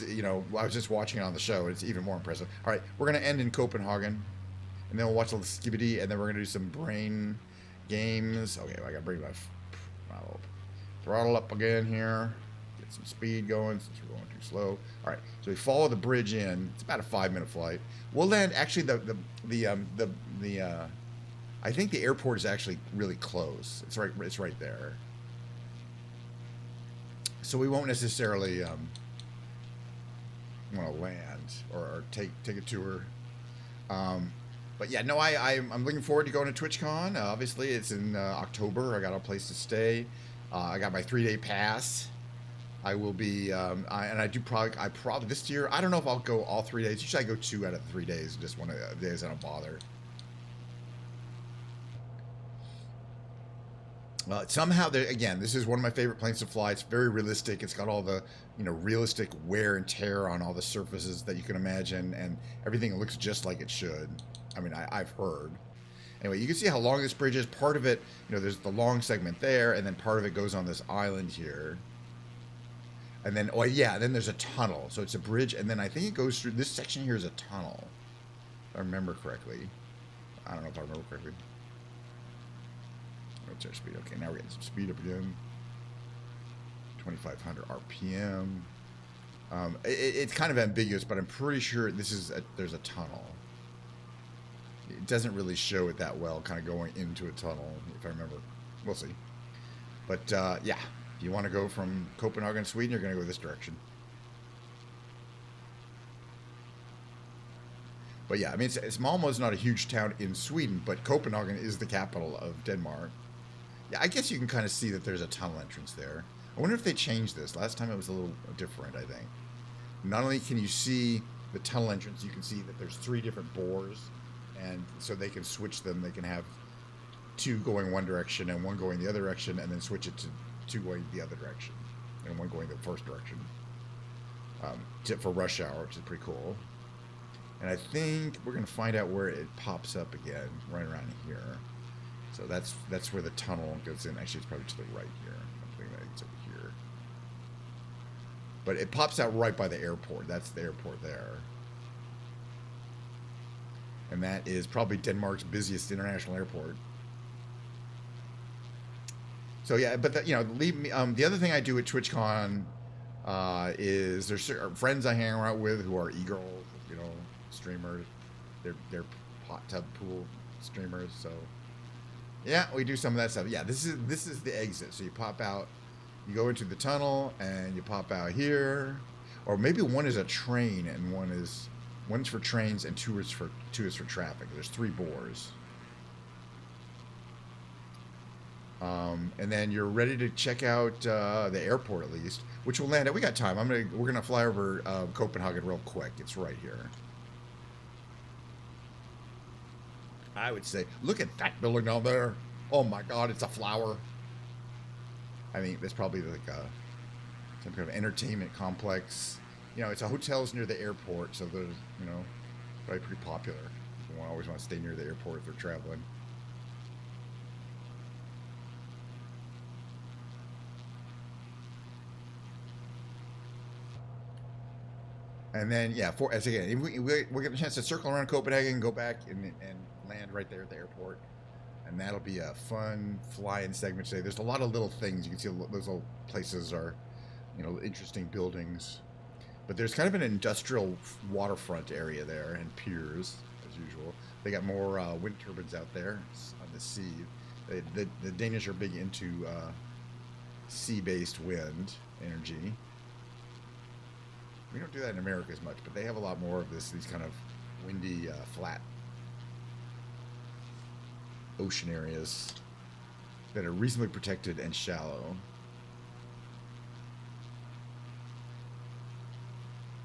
I was just watching it on the show. It's even more impressive. All right, we're going to end in Copenhagen. And then we'll watch a little Skibidi. And then we're going to do some brain games. Okay, I got to bring my throttle up again here. Get some speed going since we're going too slow. All right, so we follow the bridge in. It's about a 5-minute flight. We'll land, actually, I think the airport is actually really close. It's right there. So we won't necessarily want to land or take a tour. But yeah, no, I'm looking forward to going to TwitchCon. Obviously, it's in October. I got a place to stay. I got my 3-day pass. I will be, I probably this year. I don't know if I'll go all 3 days. Usually, I go 2 out of the 3 days. Just one of the days I don't bother. Somehow, again, this is one of my favorite planes to fly. It's very realistic. It's got all the, realistic wear and tear on all the surfaces that you can imagine, and everything looks just like it should. I mean, I've heard. Anyway, you can see how long this bridge is. Part of it, there's the long segment there, and then part of it goes on this island here. And then, then there's a tunnel. So it's a bridge, and then I think it goes through, this section here is a tunnel, if I remember correctly. I don't know if I remember correctly. What's our speed? Okay, now we're getting some speed up again. 2,500 RPM. It's kind of ambiguous, but I'm pretty sure there's a tunnel. It doesn't really show it that well, kind of going into a tunnel, if I remember. We'll see. But yeah, if you want to go from Copenhagen, Sweden, you're going to go this direction. But yeah, I mean, Malmö is not a huge town in Sweden, but Copenhagen is the capital of Denmark. Yeah, I guess you can kind of see that there's a tunnel entrance there. I wonder if they changed this. Last time it was a little different, I think. Not only can you see the tunnel entrance, you can see that there's 3 different bores, and so they can switch them. They can have 2 going one direction and 1 going the other direction, and then switch it to 2 going the other direction, and 1 going the first direction for rush hour, which is pretty cool. And I think we're going to find out where it pops up again, right around here. So that's where the tunnel goes in. Actually, it's probably to the right here. I'm thinking that it's over here. But it pops out right by the airport. That's the airport there. And that is probably Denmark's busiest international airport. So yeah, but the other thing I do at TwitchCon is there's friends I hang around with who are e-girls, streamers. They're hot tub pool streamers. So yeah, we do some of that stuff. Yeah, this is the exit. So you pop out, you go into the tunnel, and you pop out here, or maybe one is a train and one's for trains and two is for traffic. There's 3 bores. And then you're ready to check out the airport at least, which will land. We got time. We're gonna fly over Copenhagen real quick. It's right here. I would say, look at that building down there. Oh my God, it's a flower. I mean, it's probably like some kind of entertainment complex. It's a hotels near the airport, so they're probably pretty popular. People always want to stay near the airport if they're traveling. And then, yeah, as again, if we'll get a chance to circle around Copenhagen, go back and land right there at the airport. And that'll be a fun fly-in segment today. There's a lot of little things. You can see those little places are, interesting buildings. But there's kind of an industrial waterfront area there and piers, as usual. They got more wind turbines out there on the sea. The Danish are big into sea-based wind energy. We don't do that in America as much, but they have a lot more of these kind of windy, flat ocean areas that are reasonably protected and shallow.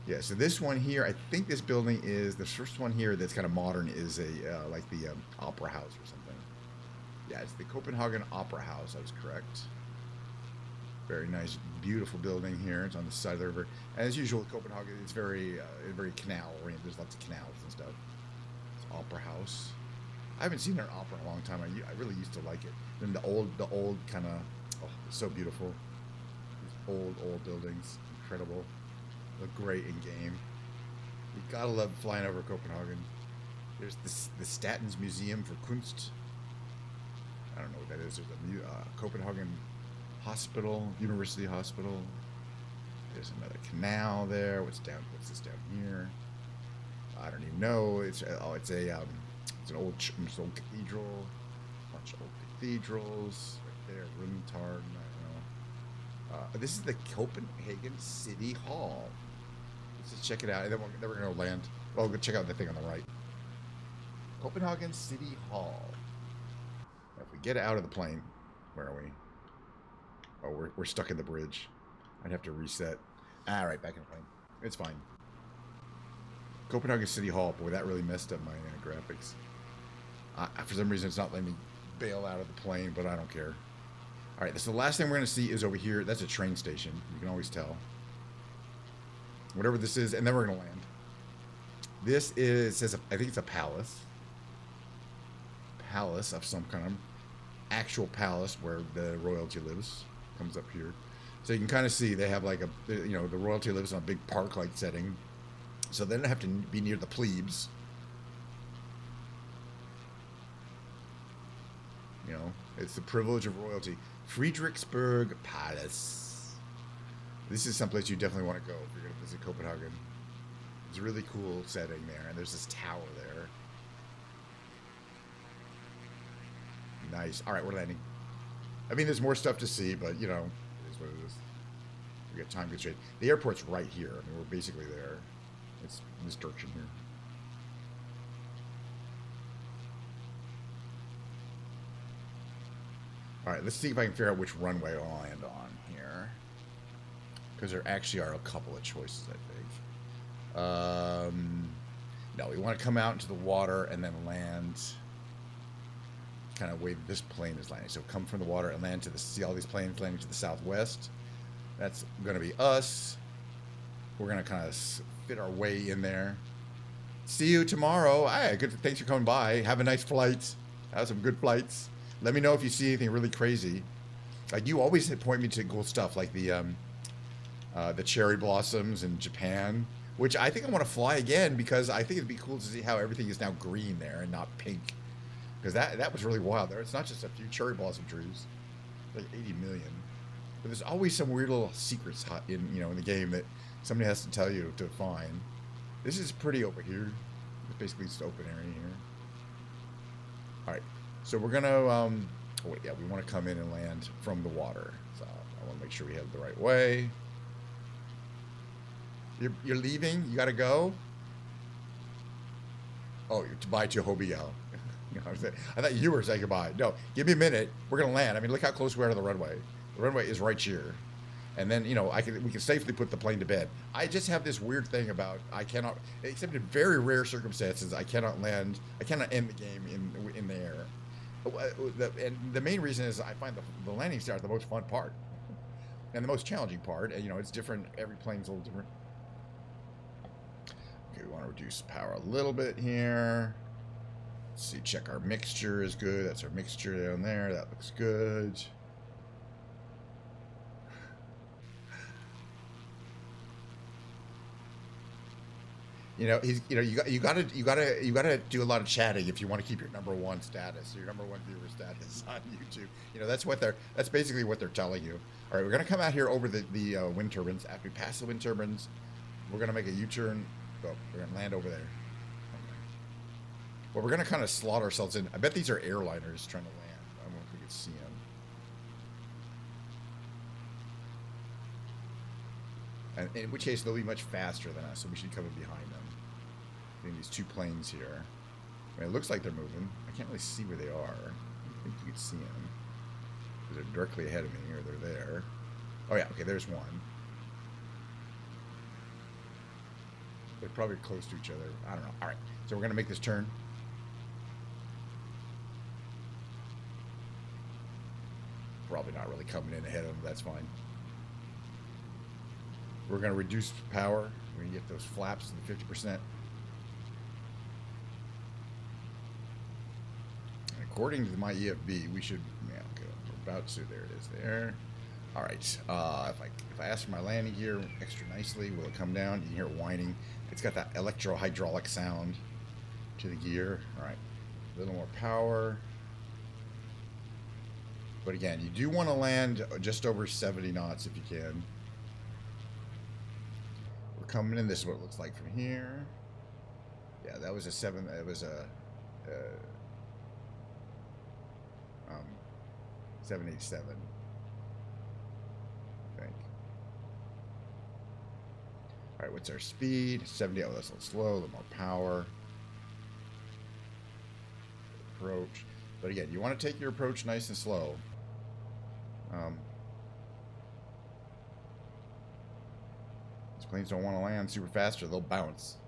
Yeah, so this one here, I think this building is the first one here that's kind of modern is a like the Opera House or something. Yeah, it's the Copenhagen Opera House. I was correct. Very nice, beautiful building here. It's on the side of the river. And as usual, Copenhagen, it's very canal oriented. There's lots of canals and stuff. It's Opera House. I haven't seen an opera in a long time. I really used to like it. Then the old kind of, oh, it's so beautiful. These old buildings, incredible. Look great in game. You gotta love flying over Copenhagen. There's the Statens Museum for Kunst. I don't know what that is. There's a Copenhagen Hospital, University Hospital. There's another canal there. What's this down here? I don't even know. It's an old cathedral. A bunch of old cathedrals right there. Rundtårn. I don't know. This is the Copenhagen City Hall. Let's just check it out. And then we're gonna land. Well, go check out the thing on the right. Copenhagen City Hall. Now, if we get out of the plane, where are we? Oh, we're stuck in the bridge. I'd have to reset. All right, back in the plane. It's fine. Copenhagen City Hall. Boy, that really messed up my graphics. For some reason, it's not letting me bail out of the plane, but I don't care. All right, so the last thing we're going to see is over here. That's a train station. You can always tell. Whatever this is, and then we're going to land. This is, I think it's a palace. Palace of some kind of actual palace where the royalty lives. Comes up here. So you can kind of see they have like the royalty lives in a big park-like setting. So they don't have to be near the plebes. You know, it's the privilege of royalty. Friedrichsburg Palace. This is someplace you definitely want to go if you're going to visit Copenhagen. It's a really cool setting there, and there's this tower there. Nice. All right, we're landing. I mean, there's more stuff to see, but, you know, it is what it is. We got time constraint. The airport's right here. I mean, we're basically there. It's in this direction here. All right, let's see if I can figure out which runway I'll land on here. Because there actually are a couple of choices, I think. No, we want to come out into the water and then land kind of way this plane is landing. So come from the water and land to see all these planes landing to the southwest. That's going to be us. We're going to kind of fit our way in there. See you tomorrow. Hey, good. Thanks for coming by. Have a nice flight. Have some good flights. Let me know if you see anything really crazy. Like, you always point me to cool stuff like the cherry blossoms in Japan, which I think I want to fly again because I think it'd be cool to see how everything is now green there and not pink. Because that was really wild there. It's not just a few cherry blossom trees, like 80 million. But there's always some weird little secrets in the game that somebody has to tell you to find. This is pretty over here. It's basically just open area here. All right, so we're gonna we want to come in and land from the water. So I want to make sure we head the right way. You're leaving? You got to go? Oh, you're to buy to Hobbiel. I thought you were saying goodbye. No, give me a minute. We're gonna land. I mean, look how close we are to the runway. The runway is right here, and then we can safely put the plane to bed. I just have this weird thing about I cannot, except in very rare circumstances, I cannot land. I cannot end the game in the air. And the main reason is I find the landing start the most fun part, and the most challenging part. And it's different. Every plane's a little different. Okay, we want to reduce power a little bit here. Let's see, check our mixture is good. That's our mixture down there. That looks good. You gotta do a lot of chatting if you want to keep your #1 status, your #1 viewer status on YouTube. That's basically what they're telling you. All right, we're gonna come out here over the wind turbines. After we pass the wind turbines, We're going to make a U-turn. Oh, we're going to land over there. Okay. Well, we're going to kind of slot ourselves in. I bet these are airliners trying to land. I don't know if we can see them. And in which case, they'll be much faster than us, so we should come in behind them. Getting these two planes here. I mean, it looks like they're moving. I can't really see where they are. I think you can see them. They're directly ahead of me, or they're there. Oh, yeah. Okay, there's one. They're probably close to each other. I don't know. All right. So we're going to make this turn. Probably not really coming in ahead of them. That's fine. We're going to reduce power. We're going to get those flaps to the 50%. And according to my EFB, we should... Yeah, okay, we're about to. There it is there. All right. If I ask for my landing gear extra nicely, will it come down? You can hear it whining. It's got that electro-hydraulic sound to the gear. All right. A little more power. But again, you do want to land just over 70 knots if you can. We're coming in. This is what it looks like from here. Yeah, that was a 7. It was a 787. I think. All right, what's our speed? 70. Oh, that's a little slow. A little more power. Approach. But again, you want to take your approach nice and slow. These planes don't want to land super fast or they'll bounce.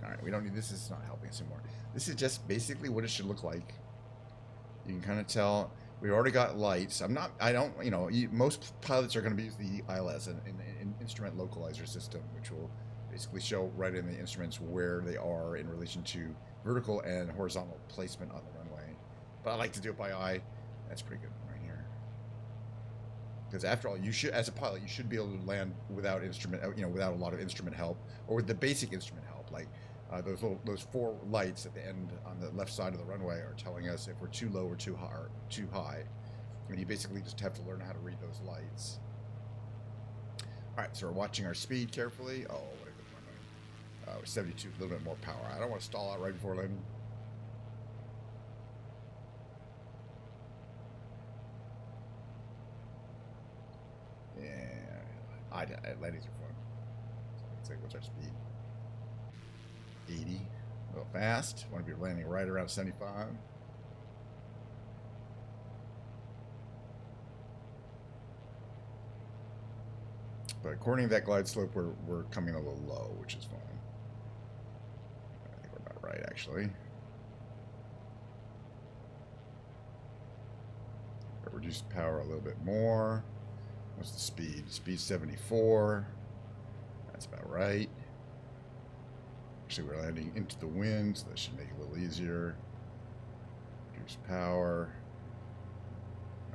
Alright, we don't need this. This is not helping us anymore. This is just basically what it should look like. You can kind of tell. We already got lights. Most pilots are going to use the ILS, an instrument localizer system, which will basically show right in the instruments where they are in relation to vertical and horizontal placement on the runway. But I like to do it by eye. That's pretty good right here. Because after all, you should, as a pilot, you should be able to land without instrument, without a lot of instrument help, or with the basic instrument help, like those 4 lights at the end on the left side of the runway are telling us if we're too low or too high. And you basically just have to learn how to read those lights. All right, so we're watching our speed carefully. Oh, what a good runway. 72, a little bit more power. I don't want to stall out right before landing. Yeah, landings are fun. So let's see, what's our speed? 80. A little fast. Want to be landing right around 75. But according to that glide slope, we're coming a little low, which is fine. I think we're about right, actually. But reduce power a little bit more. What's the speed? Speed 74. That's about right. Actually, we're landing into the wind, so that should make it a little easier. Reduce power.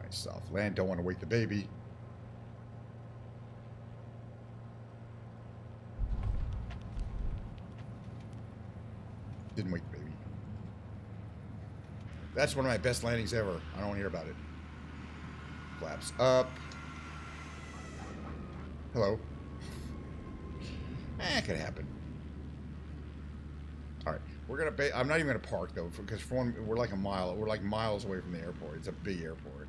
Nice soft land. Don't want to wake the baby. Didn't wake the baby. That's one of my best landings ever. I don't want to hear about it. Flaps up. Hello. It could happen. All right, we're gonna. I'm not even gonna park though, because for one, we're like miles away from the airport. It's a big airport.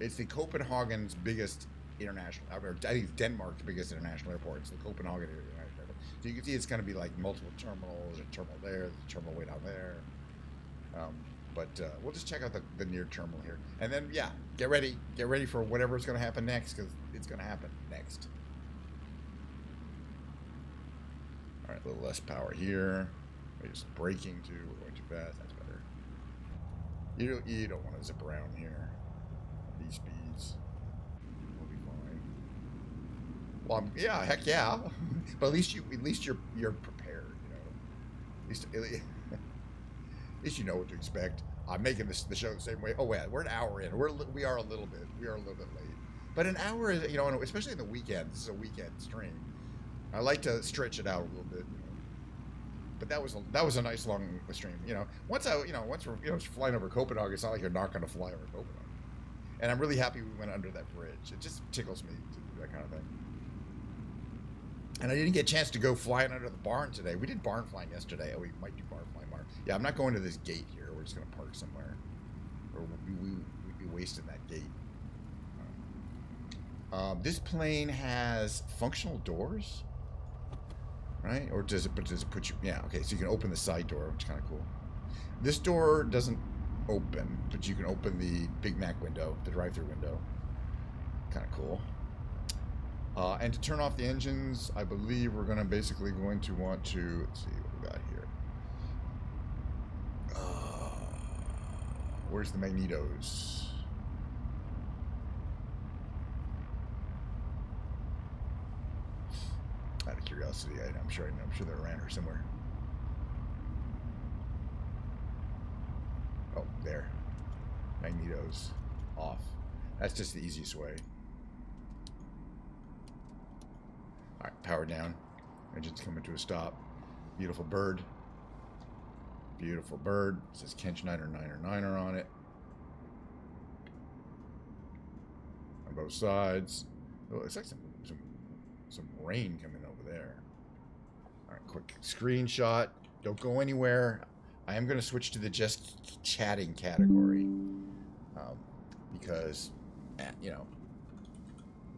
It's the Copenhagen's biggest international. I think it's Denmark's biggest international airport. It's the Copenhagen International Airport. So you can see it's gonna be like multiple terminals. There's a terminal there. There's a terminal way down there. But we'll just check out the near terminal here, and then yeah, get ready for whatever's gonna happen next, because it's gonna happen next. All right, a little less power here. Maybe some braking too. We're going too fast. That's better. You don't want to zip around here. These speeds. We'll be fine. Well, yeah, heck yeah. But at least you're prepared. At least you know what to expect. I'm making the show the same way. Oh yeah, we're an hour in. We are a little bit late. But an hour is, especially in the weekend. This is a weekend stream. I like to stretch it out a little bit. But that was a nice long stream. Once we're flying over Copenhagen, it's not like you're not going to fly over Copenhagen. And I'm really happy we went under that bridge. It just tickles me to do that kind of thing. And I didn't get a chance to go flying under the barn today. We did barn flying yesterday. Oh, we might do barn flying tomorrow. Yeah, I'm not going to this gate here. We're just going to park somewhere. Or we'd be wasting that gate. This plane has functional doors, right? Or does it put you? Yeah, okay. So you can open the side door, which is kind of cool. This door doesn't open, but you can open the Big Mac window, the drive-through window. Kind of cool. And to turn off the engines, I believe we're going to basically want to, let's see what we got here. Where's the magnetos? Out of curiosity, I'm sure they're around here somewhere. Oh, there. Magnetos off. That's just the easiest way. Alright, power down. Engine's coming to a stop. Beautiful bird. Beautiful bird. It says Kench 9er on it. On both sides. Oh, it's like some rain coming over there. Alright, quick screenshot. Don't go anywhere. I am going to switch to the just chatting category. Because, you know,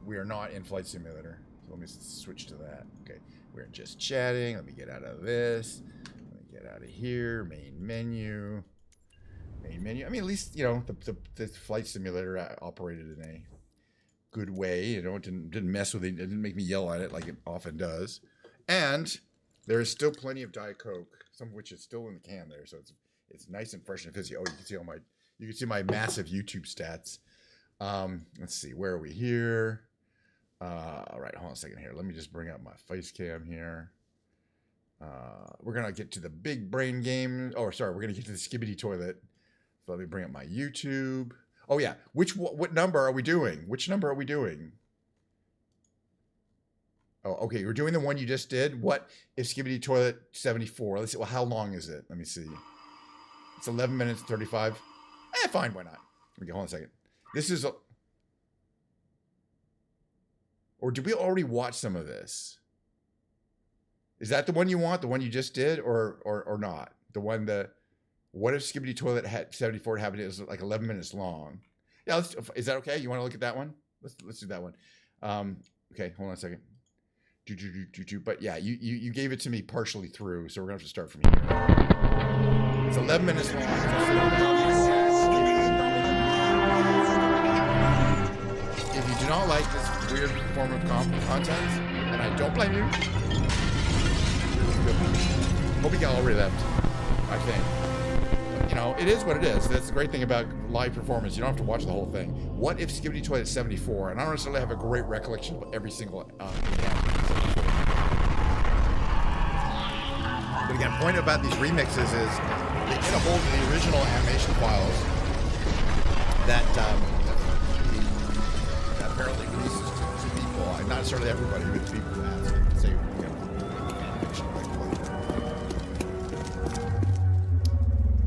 we are not in Flight Simulator. So let me switch to that. Okay, we're in just chatting. Let me get out of this. Let me get out of here. Main menu. Main menu. I mean, at least, you know, the Flight Simulator operated in a good way. You know, it didn't mess with it. It didn't make me yell at it like it often does. And there is still plenty of Diet Coke, some of which is still in the can there. So it's nice and fresh and fizzy. Oh, you can see my massive YouTube stats. Let's see, where are we here? All right, hold on a second here. Let me just bring up my face cam here. We're gonna get to the big brain game. Oh, sorry, we're gonna get to the Skibbity toilet. So let me bring up my YouTube. Oh yeah, what number are we doing? Which number are we doing? Oh, okay, we're doing the one you just did. What if Skibbity toilet 74? Let's see. Well, how long is it? Let me see. It's 11 minutes 35. Fine, why not? Okay, hold on a second. This is or did we already watch some of this? Is that the one you want? The one you just did, or not? The one that what if Skibbity toilet had 74 happened? It was like 11 minutes long. Yeah, is that okay? You want to look at that one? Let's do that one. Okay, hold on a second. But yeah, you gave it to me partially through, so we're gonna have to start from here. It's 11 minutes long. If you do not like this weird form of content, and I don't blame you, hope you got already left, I think. You know, it is what it is. That's the great thing about live performance. You don't have to watch the whole thing. What if Skibbity Toilet 74? And I don't necessarily have a great recollection of every single But again, point about these remixes is they get a hold of the original animation files that apparently releases to people, and not necessarily everybody, but the people who ask it, say, you know, animation like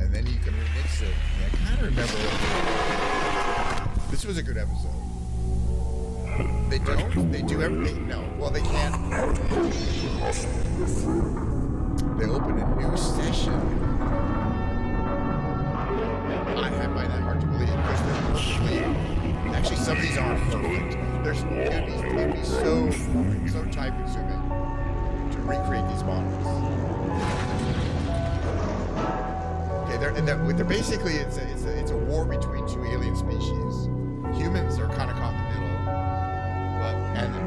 and then you can remix it. And I kind of remember this was a good episode. They do everything. No, well, they can't. They open a new session. I find that hard to believe because they're perfectly. Actually, some of these aren't perfect. There's going to be so time consuming to recreate these models. Okay, they're basically it's a war between two alien species. Humans are kind of caught in the middle, but and they,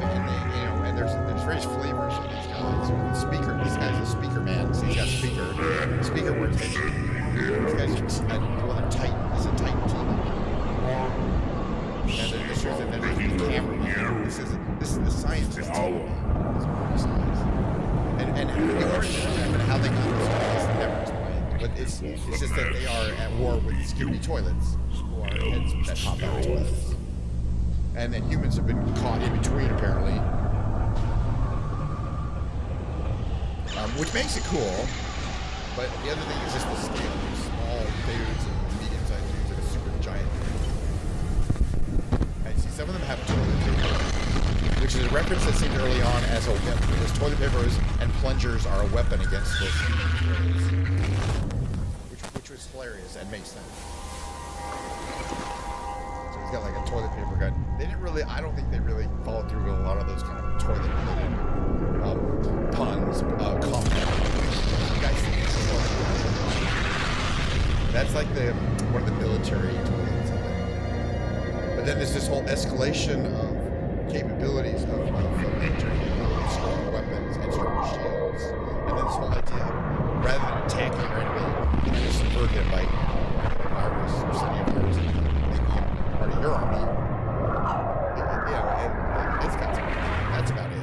you know, and there's various flavors of these guys. This guy's a speaker man. So he's got speaker works. These guys are Titan. This is a Titan team. And there's the cameraman. This is the scientist team. And the origin of them and how they got this stuff is never explained. But it's just that they are at war with Skibbity toilets, who are heads that hop out of toilets. And then humans have been caught in between, apparently. Which makes it cool. But the other thing is just the scale. These small dudes and medium-sized dudes and a super giant dude. some of them have toilet paper, which is a reference that's seen early on as a weapon, because toilet papers and plungers are a weapon against this, which was hilarious and makes sense. So he's got like a toilet paper gun. They didn't really, I don't think they really followed through with a lot of those kind of toilet puns, comments. You guys think it's toilet paper? That's like one of the military toilets. But then there's this whole escalation of capabilities of military capabilities, strong weapons and strong shields. And then this whole idea of rather than attacking your enemy, you can just subvert him by a virus or sending a virus making him part of your army. It's got some, that's about it.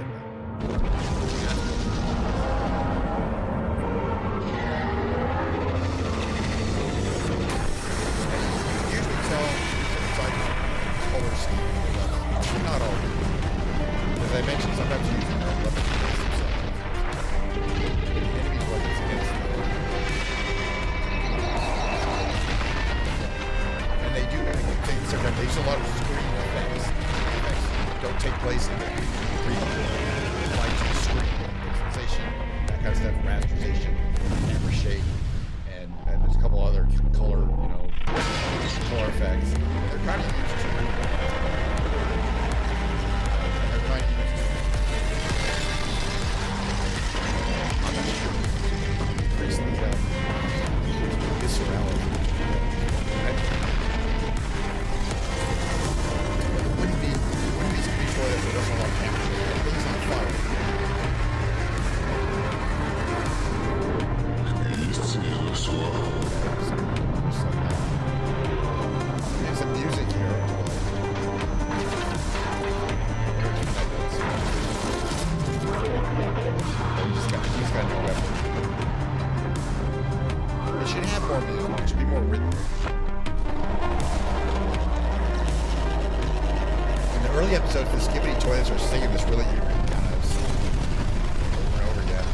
Not all. As I mentioned, sometimes using their own weapons against themselves. Enemies' weapons against them. And they do things sometimes. They use a lot of screen effects. Effects don't take place in the 3D world. Like to the screen, pixelization, that kind of stuff, rasterization, camera shake, and there's a couple other color effects. They're kind of used to episodes, the Skibbity Toilets are singing this really kind of song over and over again.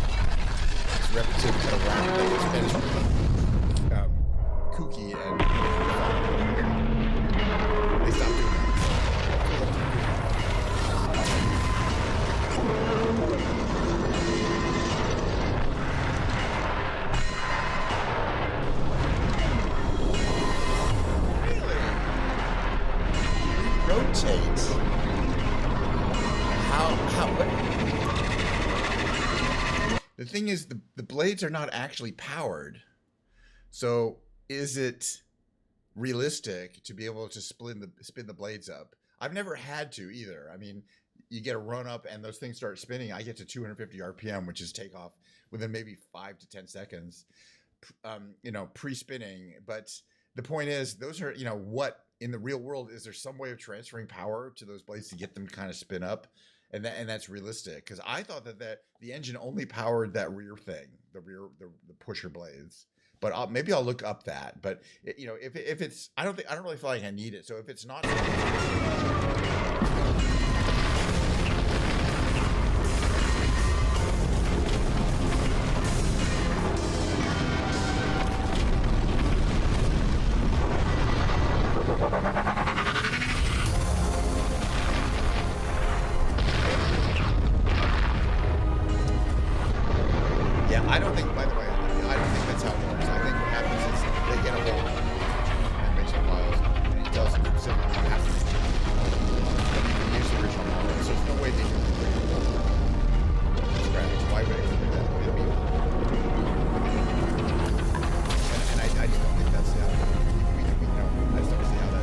This repetitive kind of rhyme thing is really kooky and they stopped doing that. Really? Rotate. The thing is, the blades are not actually powered. So is it realistic to be able to spin the blades up? I've never had to either. I mean, you get a run up and those things start spinning. I get to 250 RPM, which is takeoff within maybe 5 to 10 seconds, pre-spinning. But the point is, those are, what in the real world, is there some way of transferring power to those blades to get them to kind of spin up? And that's realistic, because I thought that the engine only powered that rear thing, the pusher blades. But maybe I'll look up that. But if it's, I don't really feel like I need it. So if it's not. I don't think, by the way, I don't think that's how it works. I think what happens is they get a hold of animation files and it tells them specifically what has to be changed. But you can use the original model, so there's no way they can bring it from scratch. Why would it do that? It'd be, and I just don't think that's how I just don't see how that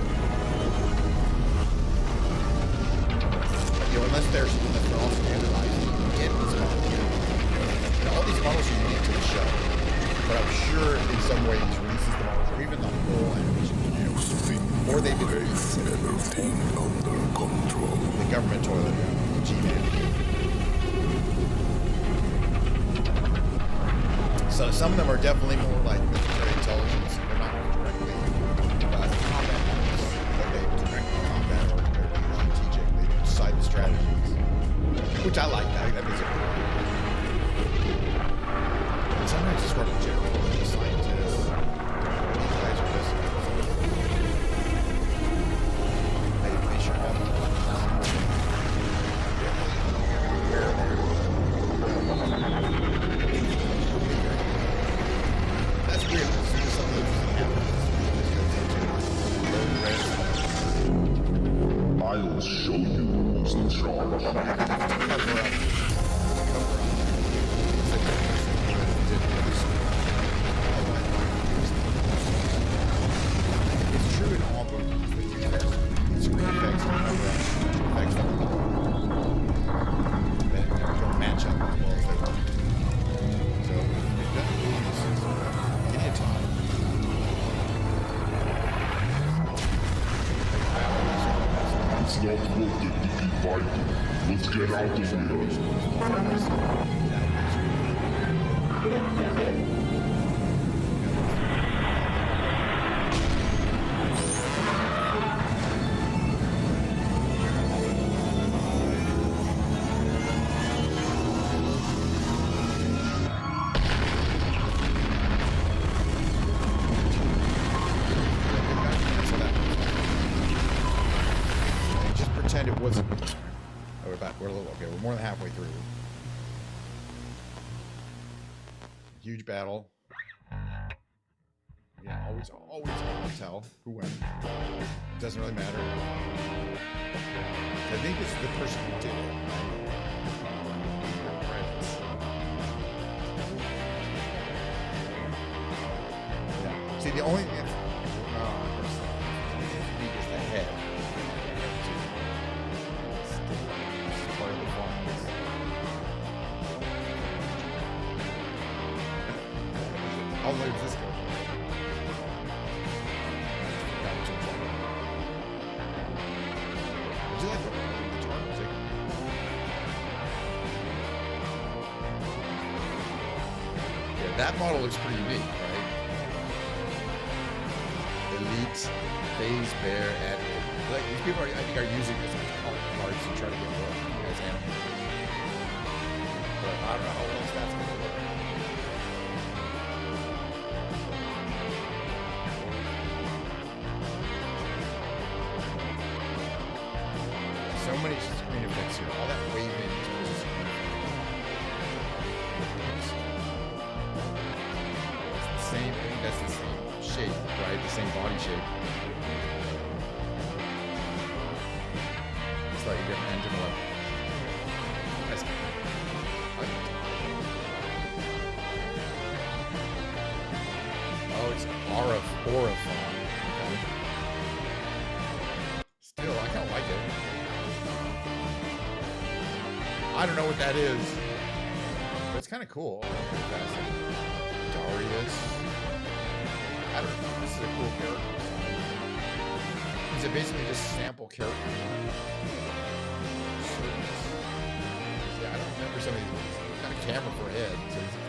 unless they're all standardized in this model. All these models are unique to the show, but I'm sure in some ways releases the models, or even the whole animation studio, or they've been everything under control. The government toilet, the G-Man. So some of them are definitely more like military intelligence. They're not directly combat models, but they directly combat or they're strategic. They decide the strategies, which I like. That means it. Sometimes it's sort of general scientists. These guys are just they sure have show you who's in charge. It's true in all movies that you have screen effects and cover up effects that don't match up as well as they want. So they've done movies any time. It's not worth it to keep fighting. Let's get out of here. Just pretend it wasn't. Oh, we're a little okay. We're more than halfway through. Huge battle. Yeah, always hard to tell who wins. It doesn't really matter. I think it's the person who did it. Yeah. See, the only thing that's unique is the head. It's part of the fun. How late does this go? Would you like the guitar music? Yeah, that model looks pretty unique, right? Elite, phase bear, and like these people I think are using this as cards to try to get work as animals. But I don't know how else that's going to work. So many screen effects here. All that waving is just it's the same. I think that's the same shape, right? The same body shape. Slightly different engine level. That's oh, it's aura font. Okay. Still, I kind of like it. I don't know what that is, but it's kind of cool. Darius. I don't know. This is a cool character design. Is it basically just sample character? Yeah, I don't remember some of these. Kind of camera for head. So he's a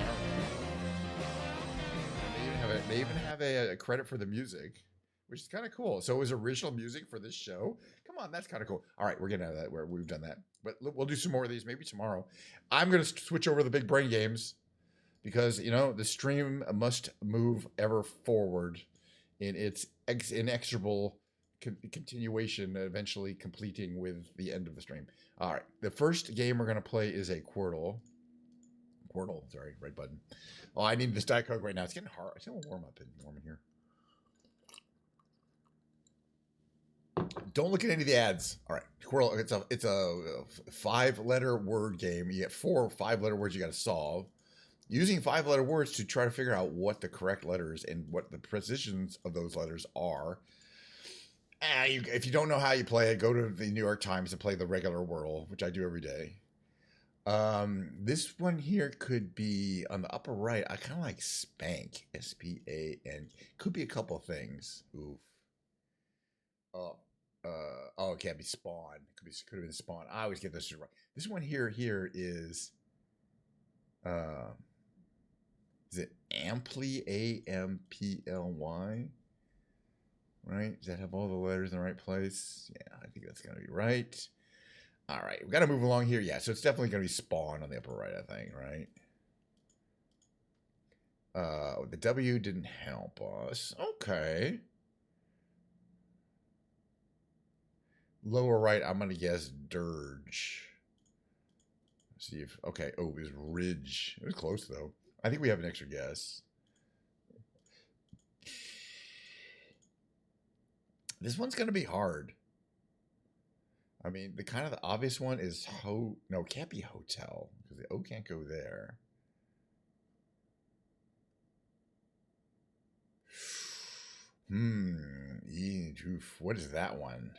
camera. They even have a credit for the music, which is kind of cool. So it was original music for this show. Come on, that's kind of cool. All right, we're getting out of that where we've done that. But we'll do some more of these maybe tomorrow. I'm going to switch over to the big brain games because, you know, the stream must move ever forward in its inexorable continuation, eventually completing with the end of the stream. All right, the first game we're going to play is a Quirtle. Sorry, right button. Oh, I need this Diet Coke right now. It's getting hard. It's getting warm in here. Don't look at any of the ads. All right, Quirtle. It's a 5-letter word game. You get 4 or 5-letter words you got to solve. Using 5-letter words to try to figure out what the correct letters and what the positions of those letters are. If you don't know how you play it, go to the New York Times and play the regular Wordle, which I do every day. This one here could be on the upper right. I kind of like Spank, S-P-A-N. Could be a couple of things. Oof. Oh, it can't be Spawn. Could have been Spawn. I always get this right. This one here is it Amply, A-M-P-L-Y? Right? Does that have all the letters in the right place? Yeah, I think that's gonna be right. All right, we got to move along here. Yeah, so it's definitely gonna be Spawn on the upper right, I think, right? The W didn't help us. Okay. Lower right, I'm gonna guess Dirge. Let's see if okay. Oh, it was Ridge. It was close though. I think we have an extra guess. This one's gonna be hard. I mean, the kind of the obvious one is no, it can't be hotel because the O can't go there. What is that one?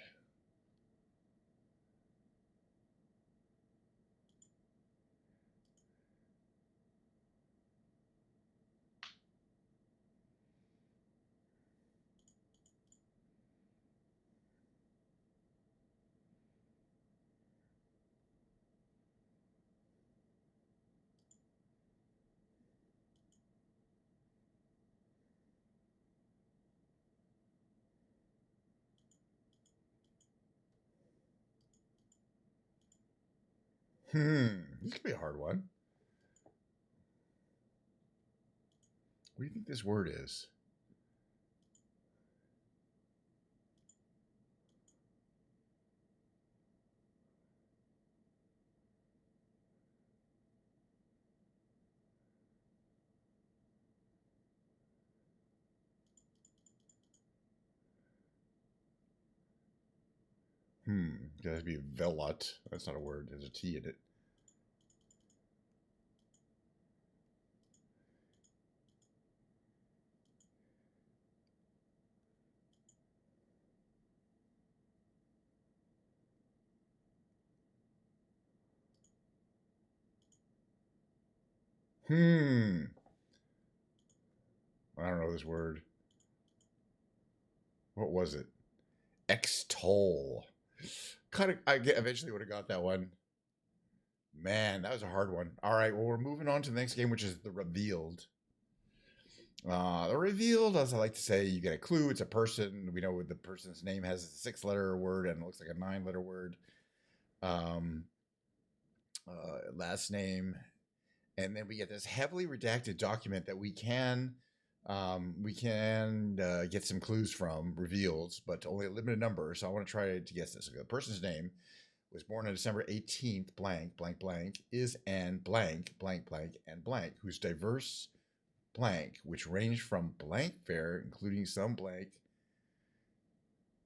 This could be a hard one. What do you think this word is? It has to be velut. That's not a word. There's a T in it. I don't know this word. What was it? Extol. Eventually would have got that one. Man, that was a hard one. All right, well, we're moving on to the next game, which is the revealed. The revealed, as I like to say, you get a clue. It's a person. We know the person's name has a 6-letter word and it looks like a 9-letter word. Last name, and then we get this heavily redacted document that we can get some clues from, reveals, but only a limited number. So I want to try to guess this. So the person's name was born on December 18th, blank, blank, blank, is an blank, blank, blank, and blank, whose diverse blank, which range from blank fare, including some blank,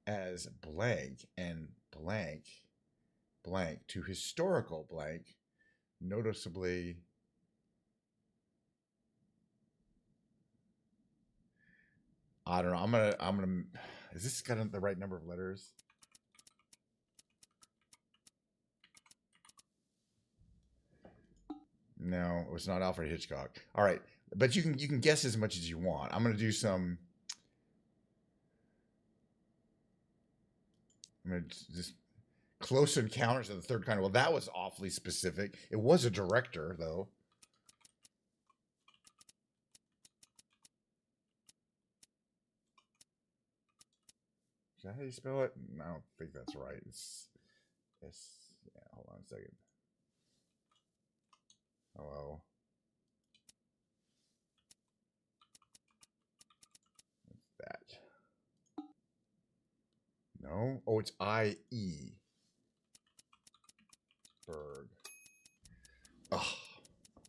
as blank and blank, blank, to historical blank, noticeably I don't know. I'm gonna. Is this kind of the right number of letters? No, it's not Alfred Hitchcock. All right, but you can guess as much as you want. I'm gonna do some. I'm gonna just Close Encounters of the Third Kind. Well, that was awfully specific. It was a director though. Is that how you spell it? I don't think that's right. It's yeah, hold on a second. Hello. What's that? No? Oh, it's I.E. Berg. Oh.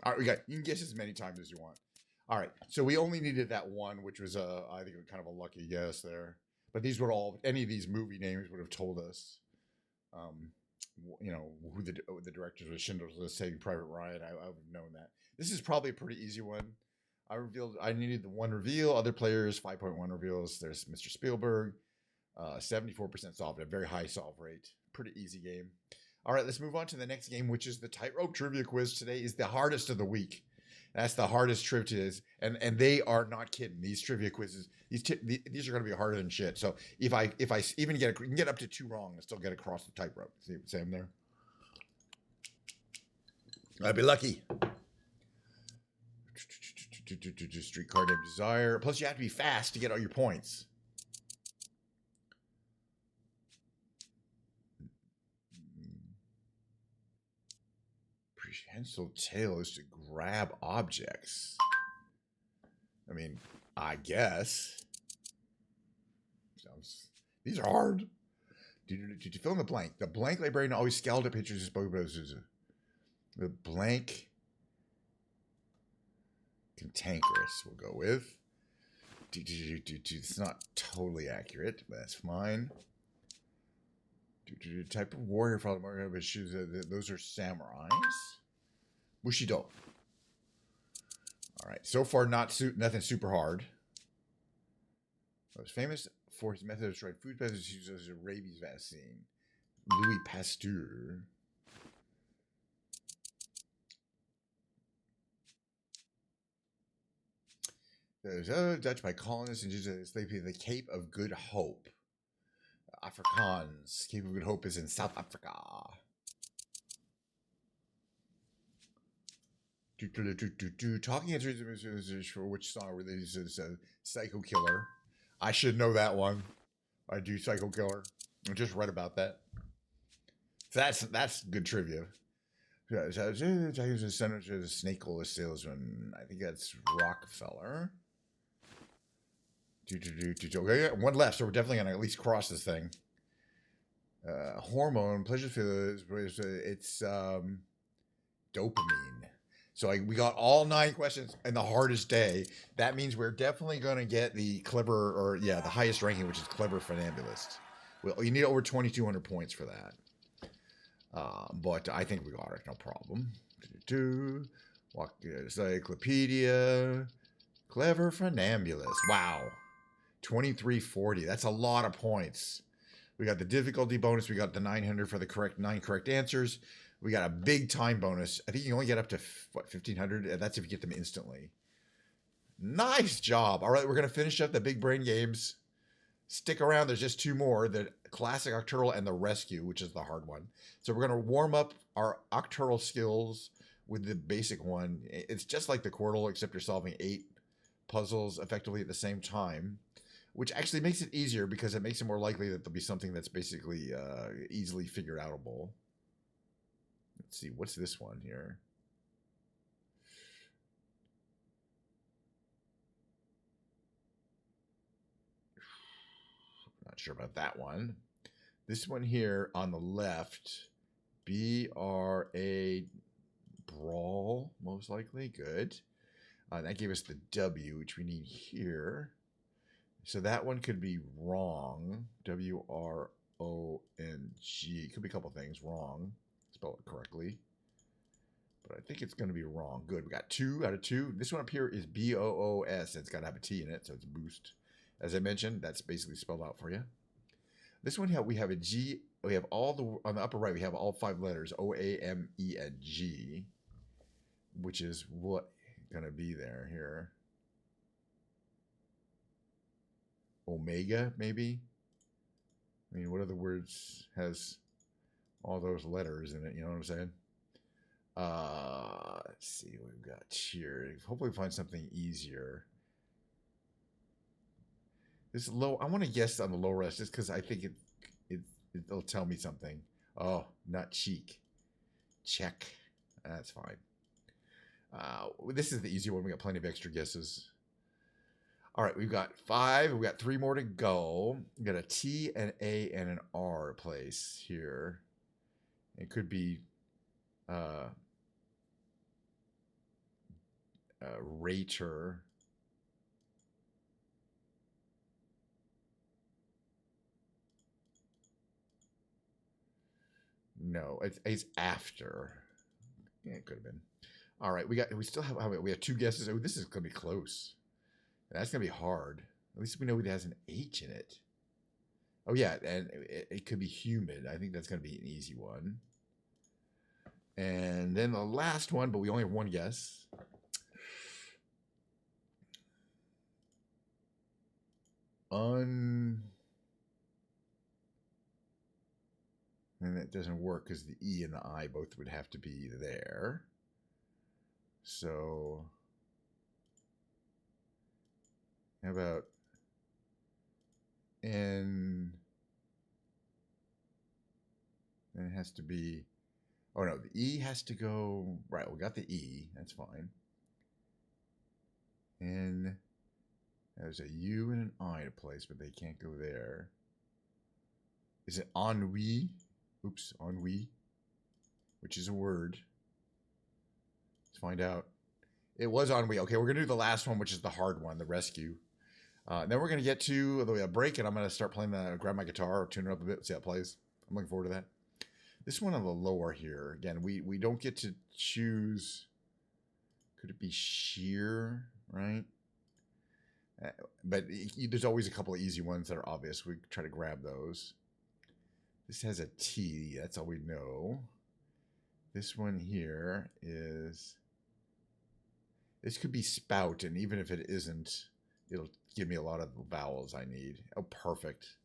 All right, you can guess as many times as you want. All right, so we only needed that one, which was I think kind of a lucky guess there. But these would any of these movie names would have told us, who the directors were. Schindler's List, Saving Private Ryan. I would have known that. This is probably a pretty easy one. I needed the one reveal. Other players, 5.1 reveals. There's Mr. Spielberg, 74% solved, a very high solve rate. Pretty easy game. All right, let's move on to the next game, which is the Tightrope Trivia Quiz. Today is the hardest of the week. That's the hardest trivia is, and they are not kidding. These trivia quizzes, these are going to be harder than shit. So if I even get up to 2 wrong and still get across the tightrope. See I'm there. I'd be lucky. Streetcar Named Desire. Plus, you have to be fast to get all your points. Prehensile tail is to grab objects. I mean, I guess. These are hard. Did you fill in the blank? The blank librarian always scowled at pictures. The blank cantankerous we'll go with. It's not totally accurate, but that's fine. Type of warrior follow mark shoes. Those are samurais. Bushido. All right. So far, nothing super hard. Most famous for his method of destroying food pests uses a rabies vaccine. Louis Pasteur. There's Dutch by colonists and used the Cape of Good Hope. Afrikaans. Cape of Good Hope is in South Africa. Talking answers for which song releases Psycho Killer. I should know that one. I do Psycho Killer. I just read about that. So that's good trivia. Snake oil salesman. I think that's Rockefeller. Okay, one left, so we're definitely gonna at least cross this thing. Hormone, pleasure feel. It's dopamine. So we got all 9 questions in the hardest day. That means we're definitely going to get the clever, or the highest ranking, which is clever funambulist. Well, you need over 2,200 points for that. But I think we got it, no problem. Walk encyclopedia, clever funambulist. Wow, 2340. That's a lot of points. We got the difficulty bonus. We got the 900 for the 9 correct answers. We got a big time bonus. I think you only get up to, 1,500? That's if you get them instantly. Nice job. All right, we're going to finish up the big brain games. Stick around. There's just 2 more. The classic Octural and the rescue, which is the hard one. So we're going to warm up our Octural skills with the basic one. It's just like the Quirtle, except you're solving 8 puzzles effectively at the same time, which actually makes it easier because it makes it more likely that there'll be something that's basically easily figured outable. Let's see, what's this one here? Not sure about that one. This one here on the left, BRA Brawl, most likely. Good. That gave us the W, which we need here. So that one could be wrong. WRONG. Could be a couple things wrong. Spell it correctly. But I think it's going to be wrong. Good. We got 2 out of 2. This one up here is BOOS. It's got to have a T in it, so it's boost. As I mentioned, that's basically spelled out for you. This one here, we have a G. We have all the, on the upper right, we have all 5 letters, O, A, M, E, and G, which is what going to be there here. Omega, maybe? I mean, what other words has all those letters in it? You know what I'm saying? Let's see what we've got here. Hopefully find something easier. This low, I want to guess on the low rest just because I think it'll tell me something. Oh, not cheek. Check. That's fine. This is the easy one. We got plenty of extra guesses. All right, we've got 5. We've got 3 more to go. We got a T, an A, and an R place here. It could be rater. No, it's after. Yeah, it could have been. All right, we still have, we have 2 guesses. Oh, this is gonna be close. That's gonna be hard. At least we know it has an H in it. Oh yeah, and it could be humid. I think that's gonna be an easy one. And then the last one, but we only have 1 guess. And that doesn't work because the E and the I both would have to be there. So how about N? And it has to be, oh no, the E has to go, right, we got the E, that's fine. N, there's a U and an I to place, but they can't go there. Is it ennui? Oops, ennui, which is a word. Let's find out. It was ennui. Okay, we're going to do the last one, which is the hard one, the rescue. Then we're going to get to a break, and I'm going to start playing grab my guitar, tune it up a bit, see how it plays. I'm looking forward to that. This one on the lower here, again, we don't get to choose. Could it be sheer, right? But there's always a couple of easy ones that are obvious. We try to grab those. This has a T. That's all we know. This one here is... This could be spout, and even if it isn't, it'll give me a lot of vowels I need. Oh, perfect.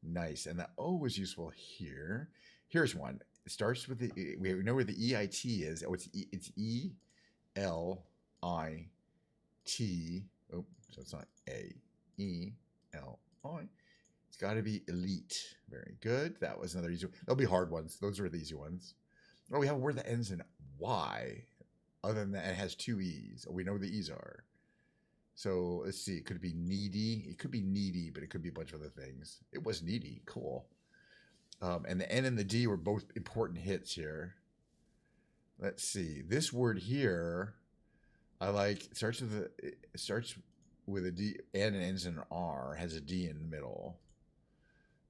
Nice. And the O is useful here. Here's one. It starts with the... We know where the EIT is. Oh, it's E-L-I-T. Oh, so it's not A. E-L-I. It's got to be elite. Very good. That was another easy one. They'll be hard ones. Those are the easy ones. Oh, we have a word that ends in Y. Other than that, it has two E's. Oh, we know where the E's are. So let's see. It could be needy. It could be needy, but it could be a bunch of other things. It was needy. Cool. And the N and the D were both important hits here. Let's see. This word here, I like. It starts with a D, N and ends in an R. Has a D in the middle.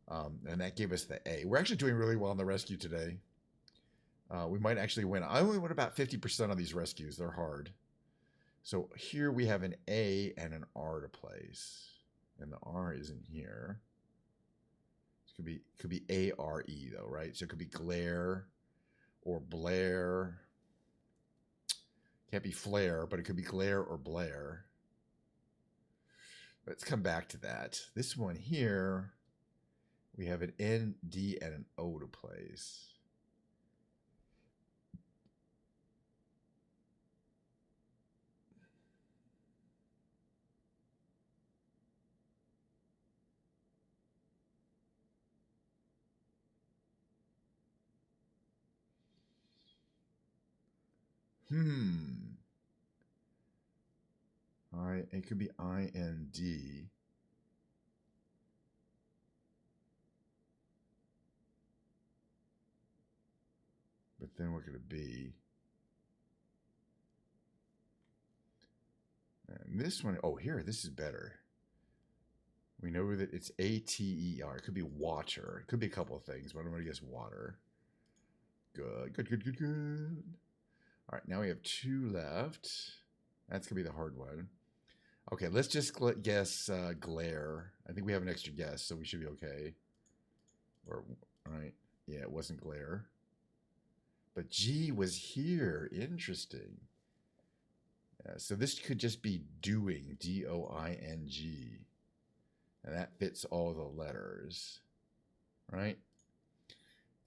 And that gave us the A. We're actually doing really well on the rescue today. We might actually win. I only win about 50% of these rescues. They're hard. So here we have an A and an R to place. And the R isn't here. It could be A-R-E though, right? So it could be glare or Blair. Can't be flare, but it could be glare or Blair. Let's come back to that. This one here, we have an N, D, and an O to place. It could be I-N-D. But then what could it be? And this one, oh, here, this is better. We know that it's A-T-E-R. It could be water. It could be a couple of things, but I'm going to guess water. Good, good, good, good, good. All right, now we have two left. That's going to be the hard one. Okay, let's just guess glare. I think we have an extra guess, so we should be okay. Or, all right. Yeah, it wasn't glare. But G was here. Interesting. So this could just be doing. D-O-I-N-G. And that fits all the letters. Right?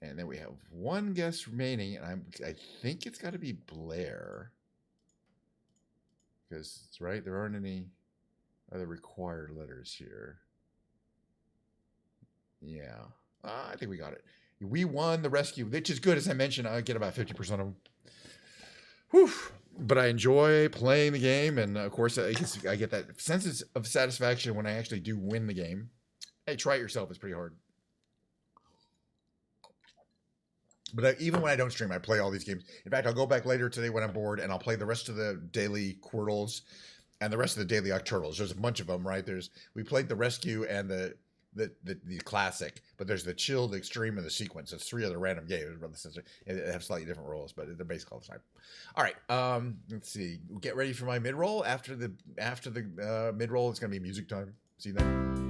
And then we have one guess remaining, and I think it's got to be Blair. Because it's right, there aren't any other required letters here. Yeah, I think we got it. We won the rescue, which is good. As I mentioned, I get about 50% of them. Whew. But I enjoy playing the game, and of course, I get that sense of satisfaction when I actually do win the game. Hey, try it yourself. It's pretty hard. But even when I don't stream, I play all these games. In fact, I'll go back later today when I'm bored, and I'll play the rest of the daily Quirtles and the rest of the daily Octurtles. There's a bunch of them, right? We played the Rescue and the Classic, but there's the Chill, the Extreme, and the Sequence. It's three other random games. They have slightly different roles, but they're basically all the same. All right, let's see. Get ready for my mid-roll. After the mid-roll, it's going to be music time. See you then.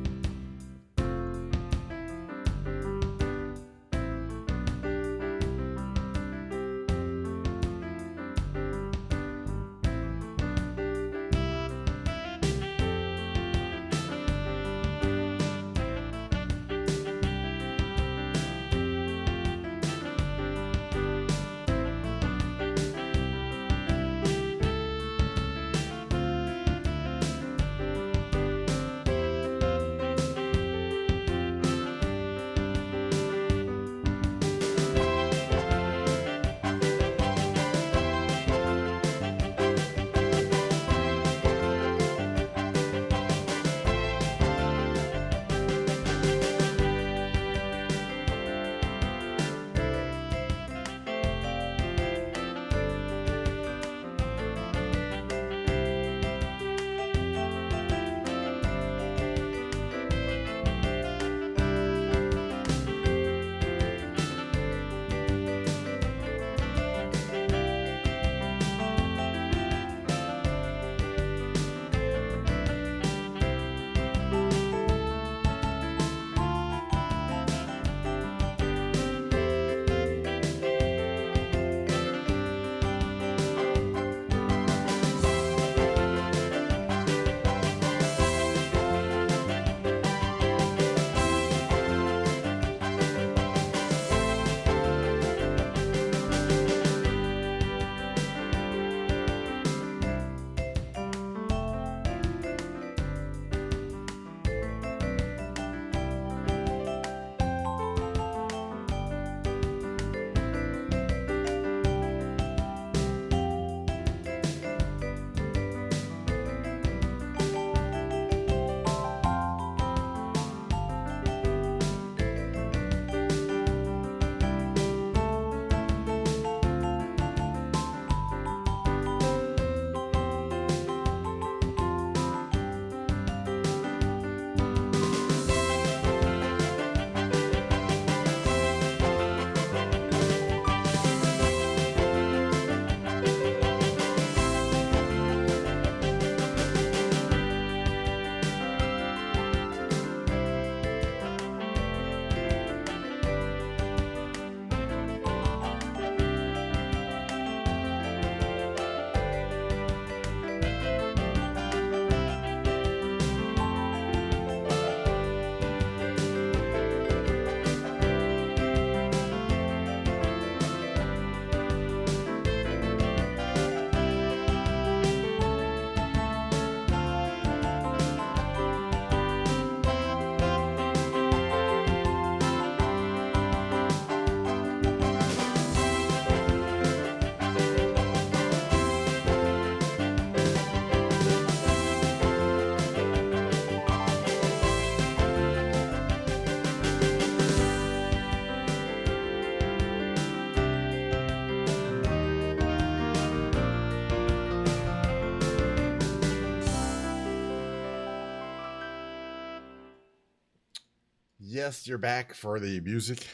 Yes, you're back for the music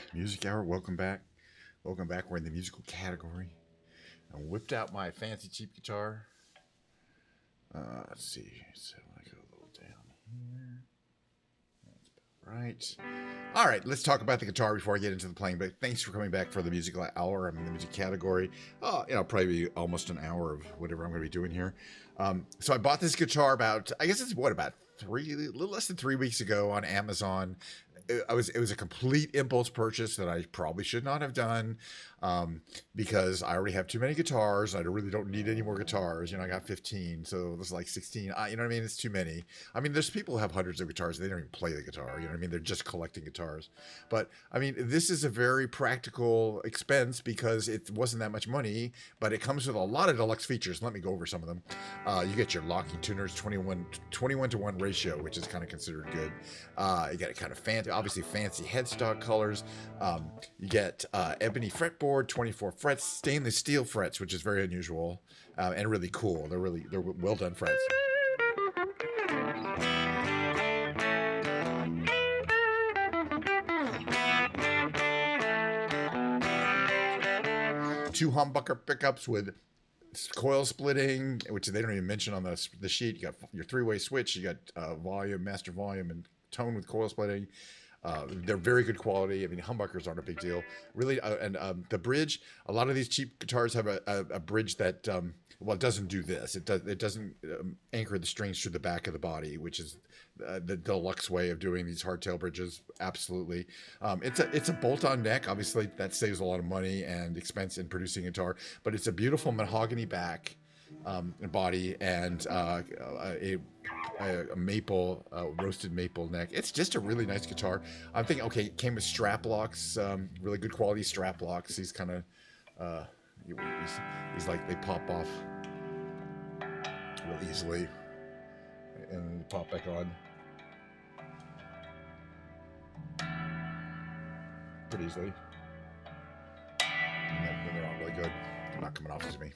hour. Welcome back. Welcome back. We're in the musical category. I whipped out my fancy cheap guitar. Let's see. So I go a little down here. That's about right. All right, let's talk about the guitar before I get into the playing. But thanks for coming back for the musical hour. I'm in the music category. Probably almost an hour of whatever I'm going to be doing here. So I bought this guitar about a little less than 3 weeks ago on Amazon. It was a complete impulse purchase that I probably should not have done, because I already have too many guitars. I really don't need any more guitars. I got 15, so it was like 16. You know what I mean? It's too many. I mean, there's people who have hundreds of guitars. They don't even play the guitar. You know what I mean? They're just collecting guitars. But I mean, this is a very practical expense because it wasn't that much money, but it comes with a lot of deluxe features. Let me go over some of them. You get your locking tuners, 21 to 1 ratio, which is kind of considered good. You get a kind of fancy headstock colors. You get ebony fretboard, 24 frets, stainless steel frets, which is very unusual and really cool. They're well done frets. Two humbucker pickups with coil splitting, which they don't even mention on the sheet. You got your 3-way switch. You got volume, master volume, and tone with coil splitting. They're very good quality. I mean, humbuckers aren't a big deal, really. And the bridge, a lot of these cheap guitars have a bridge that, it doesn't do this. It doesn't anchor the strings through the back of the body, which is the deluxe way of doing these hardtail bridges. Absolutely. It's a bolt-on neck. Obviously, that saves a lot of money and expense in producing a guitar, but it's a beautiful mahogany back and body, and a maple, roasted maple neck. It's just a really nice guitar. I'm thinking, okay, it came with strap locks, really good quality strap locks. These kind of, these like, they pop off real easily and pop back on pretty easily. And they're on really good. They're not coming off as me.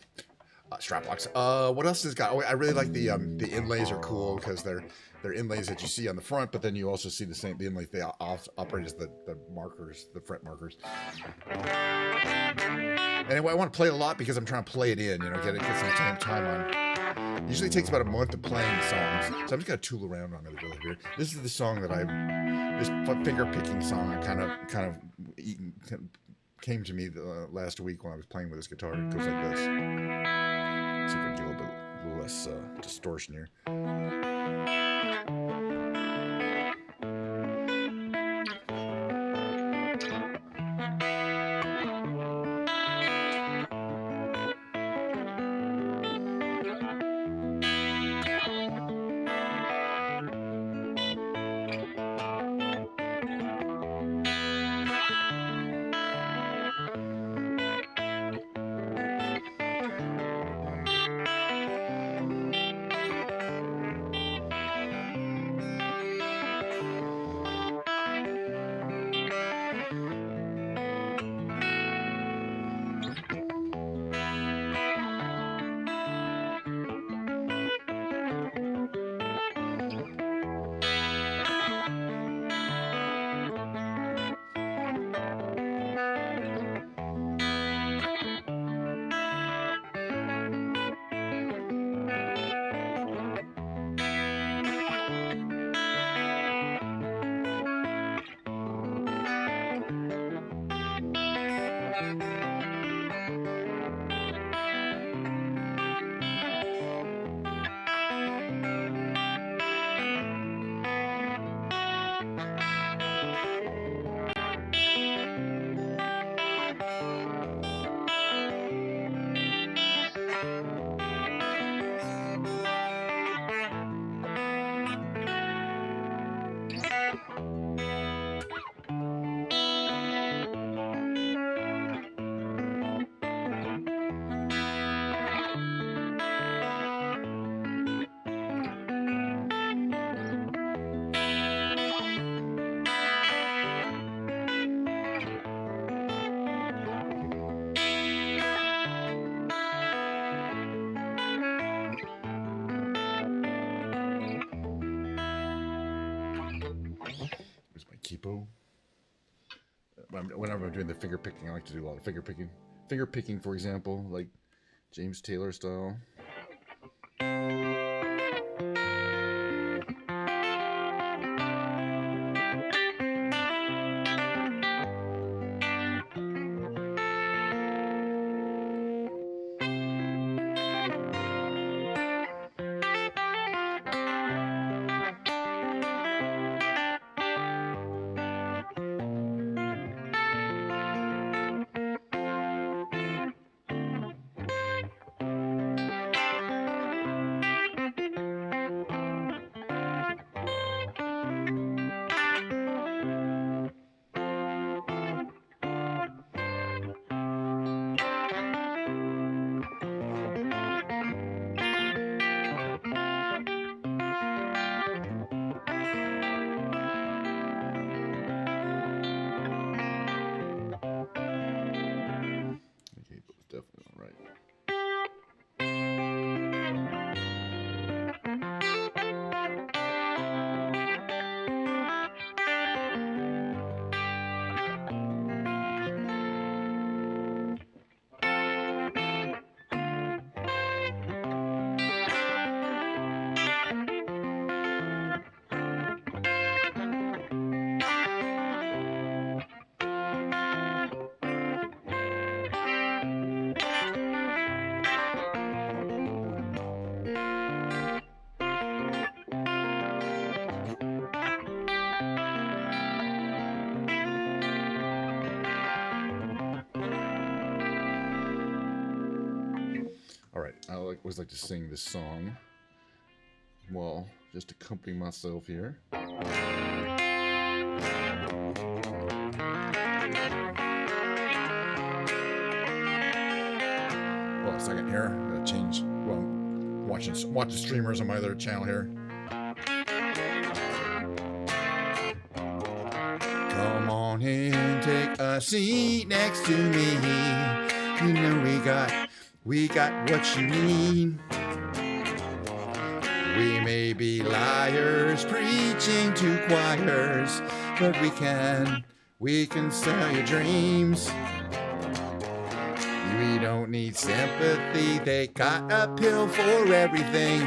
Strap locks. What else has got? Oh, I really like the inlays are cool because they're inlays that you see on the front, but then you also see the inlays they operate as the markers, the fret markers. Anyway, I want to play it a lot because I'm trying to play it in, get some time on. Usually takes about a month of playing songs, so I'm just gonna tool around on it really here. This is the song that this finger picking song I kind of came to me last week when I was playing with this guitar. It goes like this. See if I can get a little less distortion here. tempo. Whenever I'm doing the finger picking, I like to do a lot of finger picking. Finger picking, for example, like James Taylor style. Okay, but it's definitely not right. All right, I always like to sing this song while just accompanying myself here. Hold on a second here. Gotta change. Well, watching streamers on my other channel here. Come on in, take a seat next to me. You know we got what you need. We may be liars preaching to choirs, but we can sell your dreams. We don't need sympathy, they got a pill for everything.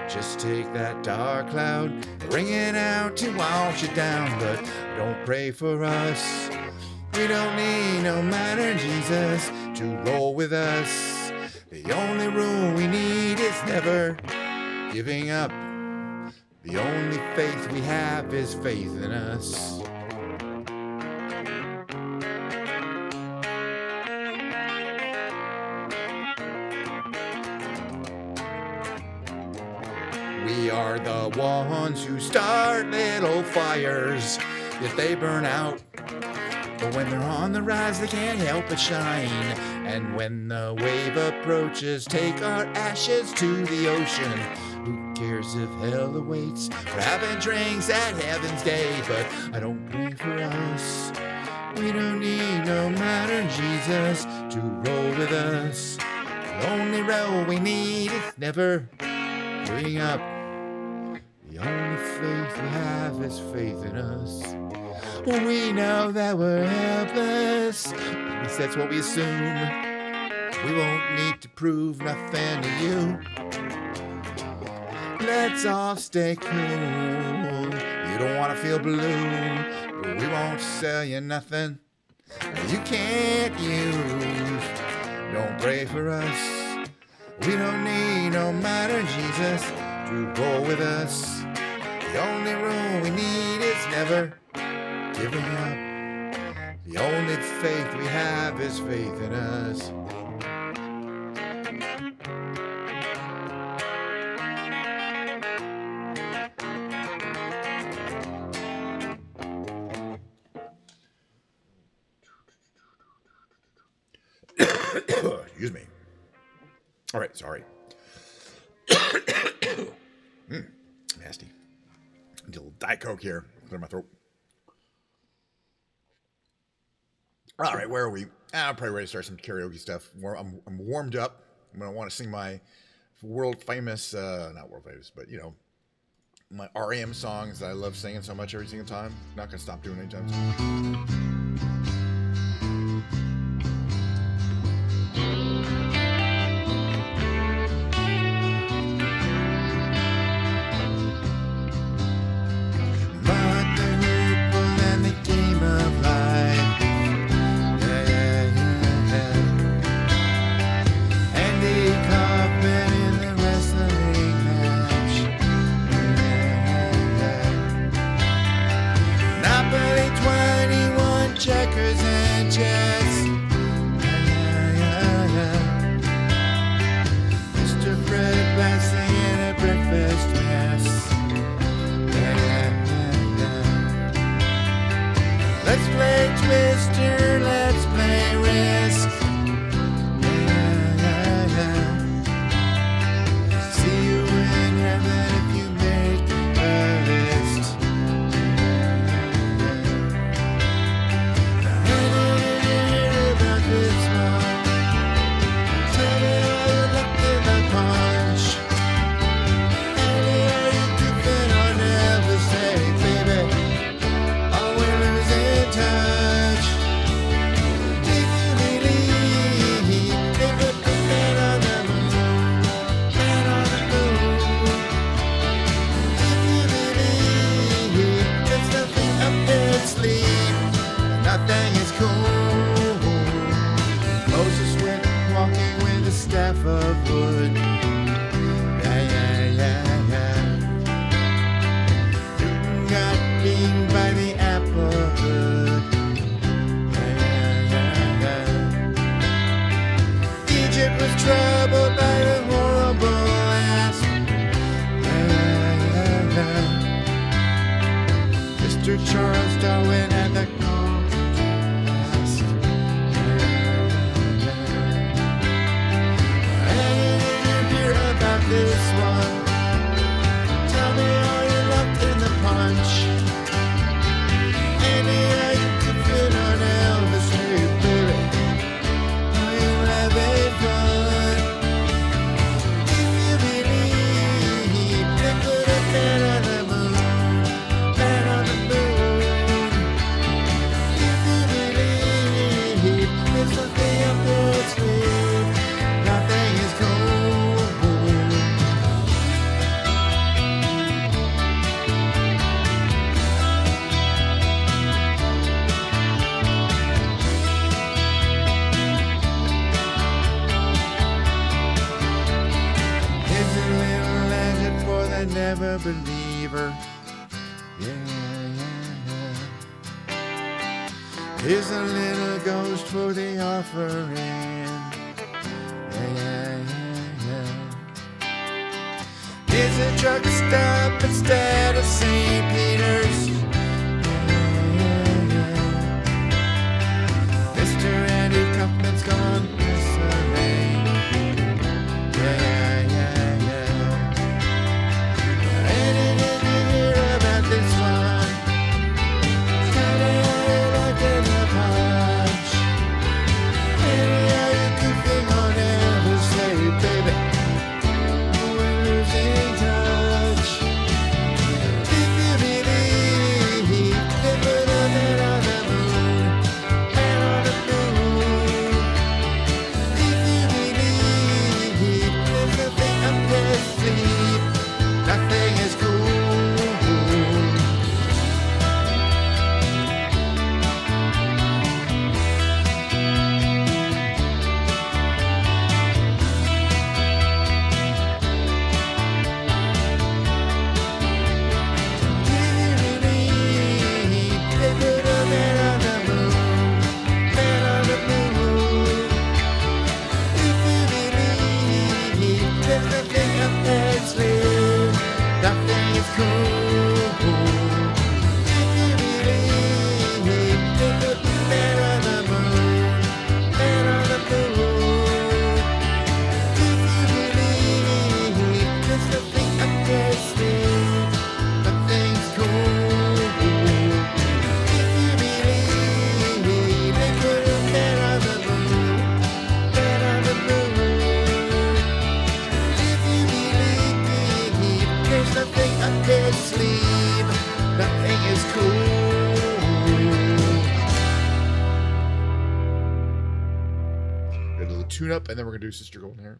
Just take that dark cloud, bring it out to wash it down, but don't pray for us. We don't need no minor Jesus to roll with us. The only rule we need is never giving up. The only faith we have is faith in us. We are the ones who start little fires, yet they burn out. But when they're on the rise, they can't help but shine. And when the wave approaches, take our ashes to the ocean. Who cares if hell awaits? We're having drinks at heaven's gate, but I don't pray for us. We don't need no modern Jesus to roll with us. The only role we need is never giving up. The only faith we have is faith in us. We know that we're helpless, at least that's what we assume. We won't need to prove nothing to you. Let's all stay cool. You don't want to feel blue, but we won't sell you nothing you can't use. Don't pray for us. We don't need no modern Jesus to roll with us. The only rule we need is never giving up. The only faith we have is faith in us. Excuse me. All right, sorry. Nasty. Get a little Diet Coke here. Clear my throat. All right, where are we? I'm probably ready to start some karaoke stuff. I'm warmed up. I'm going to want to sing my world famous, not world famous, but, you know, my REM songs that I love singing so much every single time. Not gonna stop doing it anytime soon. Checkers and chess. Mr. Fred Blessing in a breakfast mess. Let's play Twister, let's play Risk. See you in heaven if you make a list. Nothing is cool. Moses went walking with a staff of wood. Newton got beamed by the apple hood. Egypt was troubled by the horrible asp. Mr. Charles Darwin had the this one. Tell me, are you locked in the punch? Andy, are you tipping on Elvis? Hey, baby, are you having fun? If you believe, then put a man on the moon, man on the moon. If you believe, there's something up your sleeve, nothing is cold. Never believer. Here's a little ghost for the offering. Here's a truck stop instead of St. Peter's. Mr. Andy Kaufman's gone missing. This one, kinda like in the punch. Maybe are you goofing on Elvis? Hey, baby, we're losing touch. If you believe tune up, and then we're gonna do Sister Golden Hair.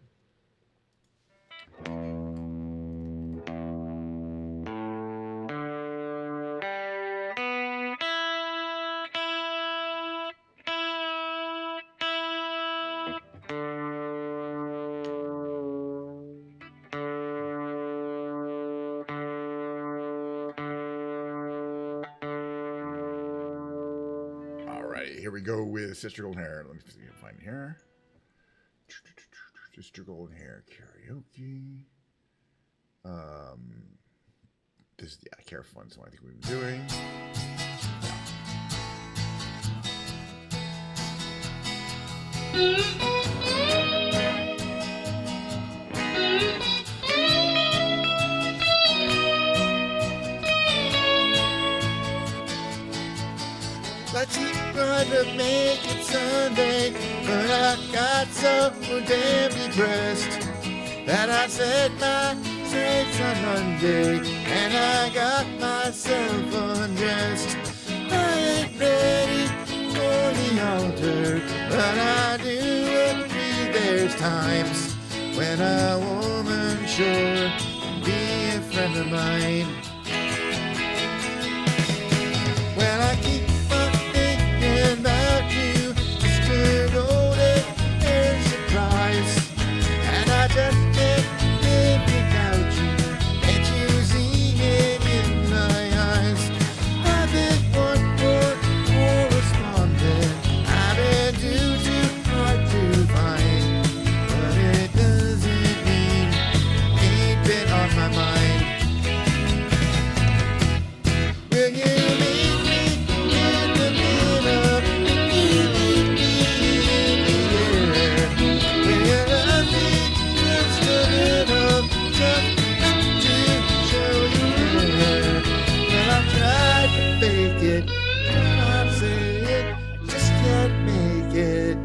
Here we go with Sister Golden Hair. Let me see if I can find here. Sister Golden Hair karaoke. This is the Care Fun song I think we've been doing. I tried to make it Sunday, but I got so damn depressed that I set my sights on Monday, and I got myself undressed. I ain't ready for the altar, but I do agree there's times when a woman sure can be a friend of mine. Well, I keep about you, Mr. Golden Hair Surprise, and I just can't live without you. Can't you see it in my eyes? I've been one more correspondent. I've been too hard to find, but it doesn't mean ain't been on my mind. Will you meet me in the middle? Just can't make it.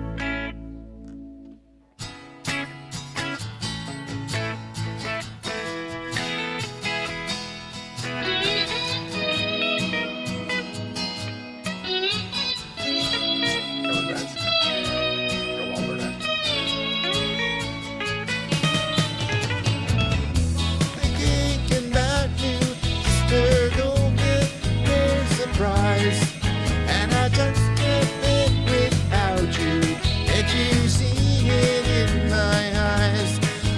Thinking about you, Sister Golden Hair Surprise, and I just can't live without you. Can't you see it in my eyes?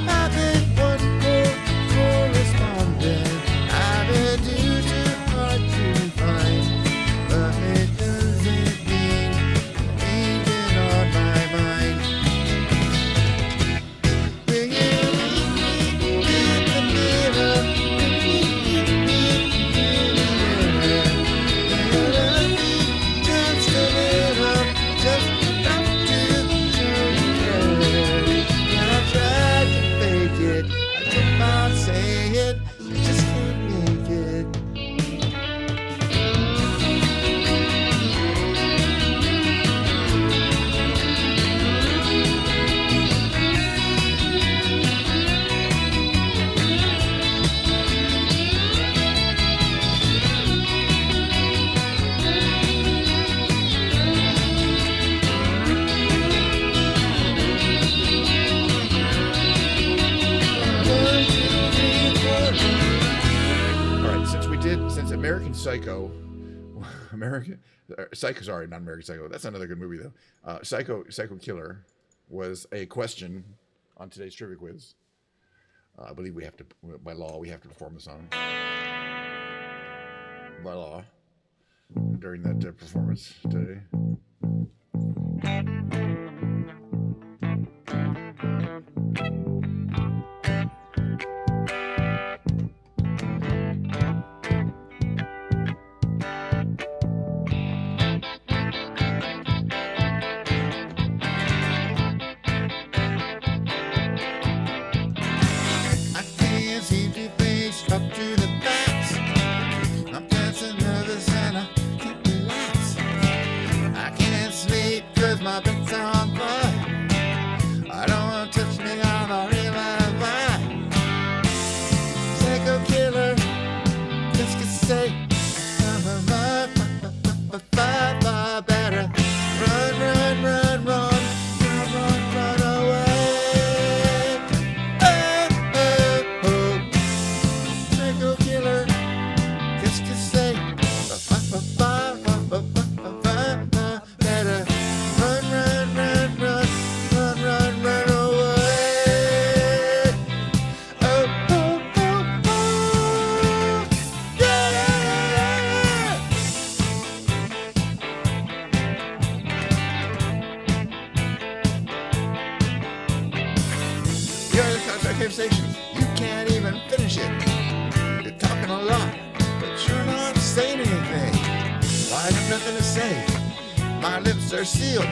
I've been one more correspondent. I've been too hard to find, but it doesn't mean ain't been on my mind. Will you meet me in the middle? Just a little, just enough to show you care. When I tried to fake it, I kept on saying it, I just can't make it. All right, since American Psycho, sorry, not American Psycho. That's another good movie though. Psycho Killer was a question on today's trivia quiz. I believe we have to, by law, we have to perform the song. By law, during that performance today. I can't seem to face up to the facts. I'm dancing nervous and I can't relax. I can't sleep 'cause my brain conversation, you can't even finish it. You're talking a lot, but you're not saying anything. Well, I got nothing to say. My lips are sealed.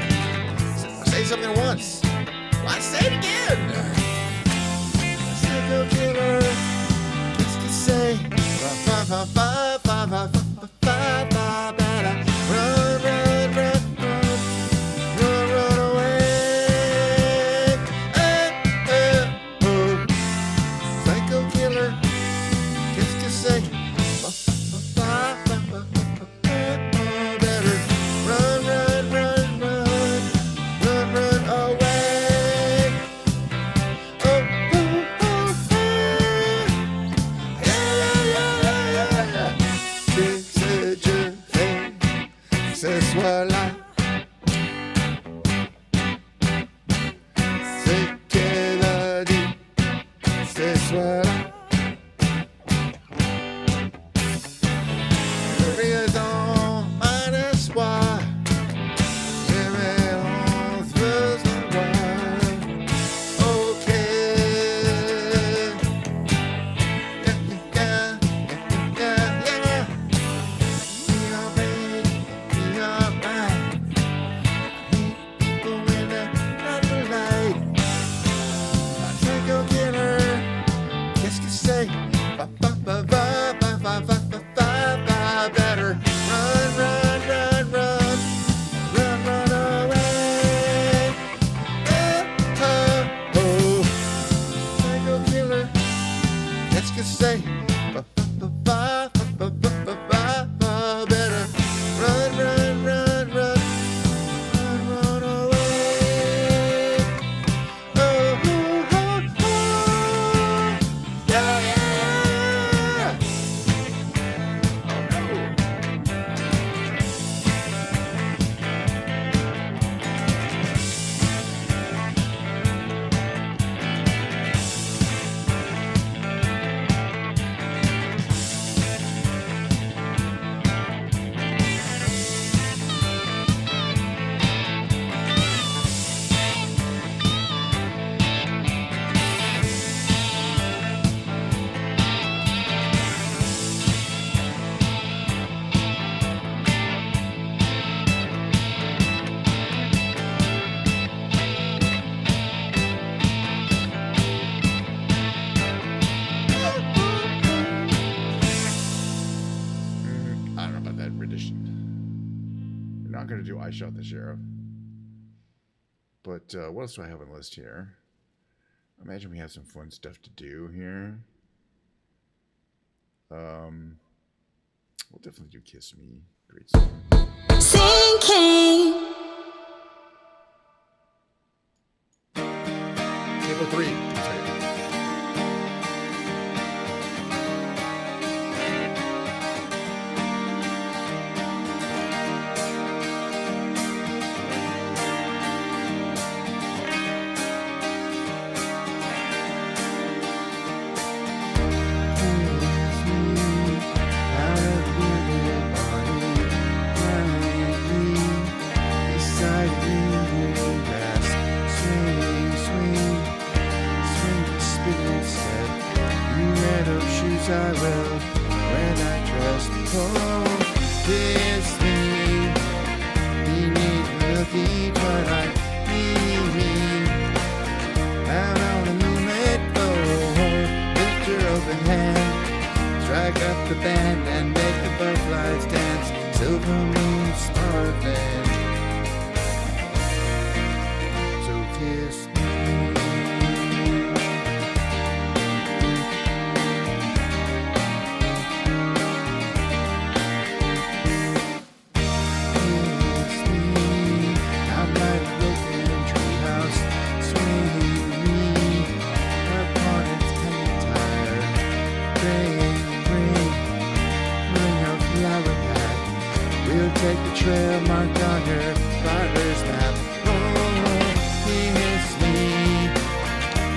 Say something once. Why say it again? Psycho killer. What's to say? Fa fa fa fa fa fa fa fa better. Run, run, run, run, run, run away. Oh. Psycho killer. What's to say? Fa fa fa fa fa fa better. Run, run, run, run, run, run away. Oh, oh, oh, yeah. C'est je fais, ce soir-là. C'est qu'elle a dit, ce soir-là. Rien dans un espoir. Je vais en recevoir. Ok. Yeah. We are big, we are bright. Meet people in the light. Psycho killer, qu'est-ce que c'est? Ba ba ba ba ba ba ba ba ba ba. Better run, run, run, run, run, run away. Oh, oh, oh. Psycho killer, qu'est-ce que c'est? Ba ba ba ba ba ba ba ba ba. Better run, run, run, run, run, run away. Oh, oh, oh, oh. Yeah, yeah. Oh no. I don't know about that rendition. We're not going to do I Shot the Sheriff. But what else do I have on the list here? I imagine we have some fun stuff to do here. We'll definitely do Kiss Me. Great song. Sinking. Table 3. Sorry. I will when I trust. Oh, kiss me. Beneath the feet when I need me. Out on the moonlit floor, lift your open hand. Strike up the band and make the butterflies dance. Silver moon sparkling. So kiss me. Take the trail marked on your driver's map. Oh, kiss me.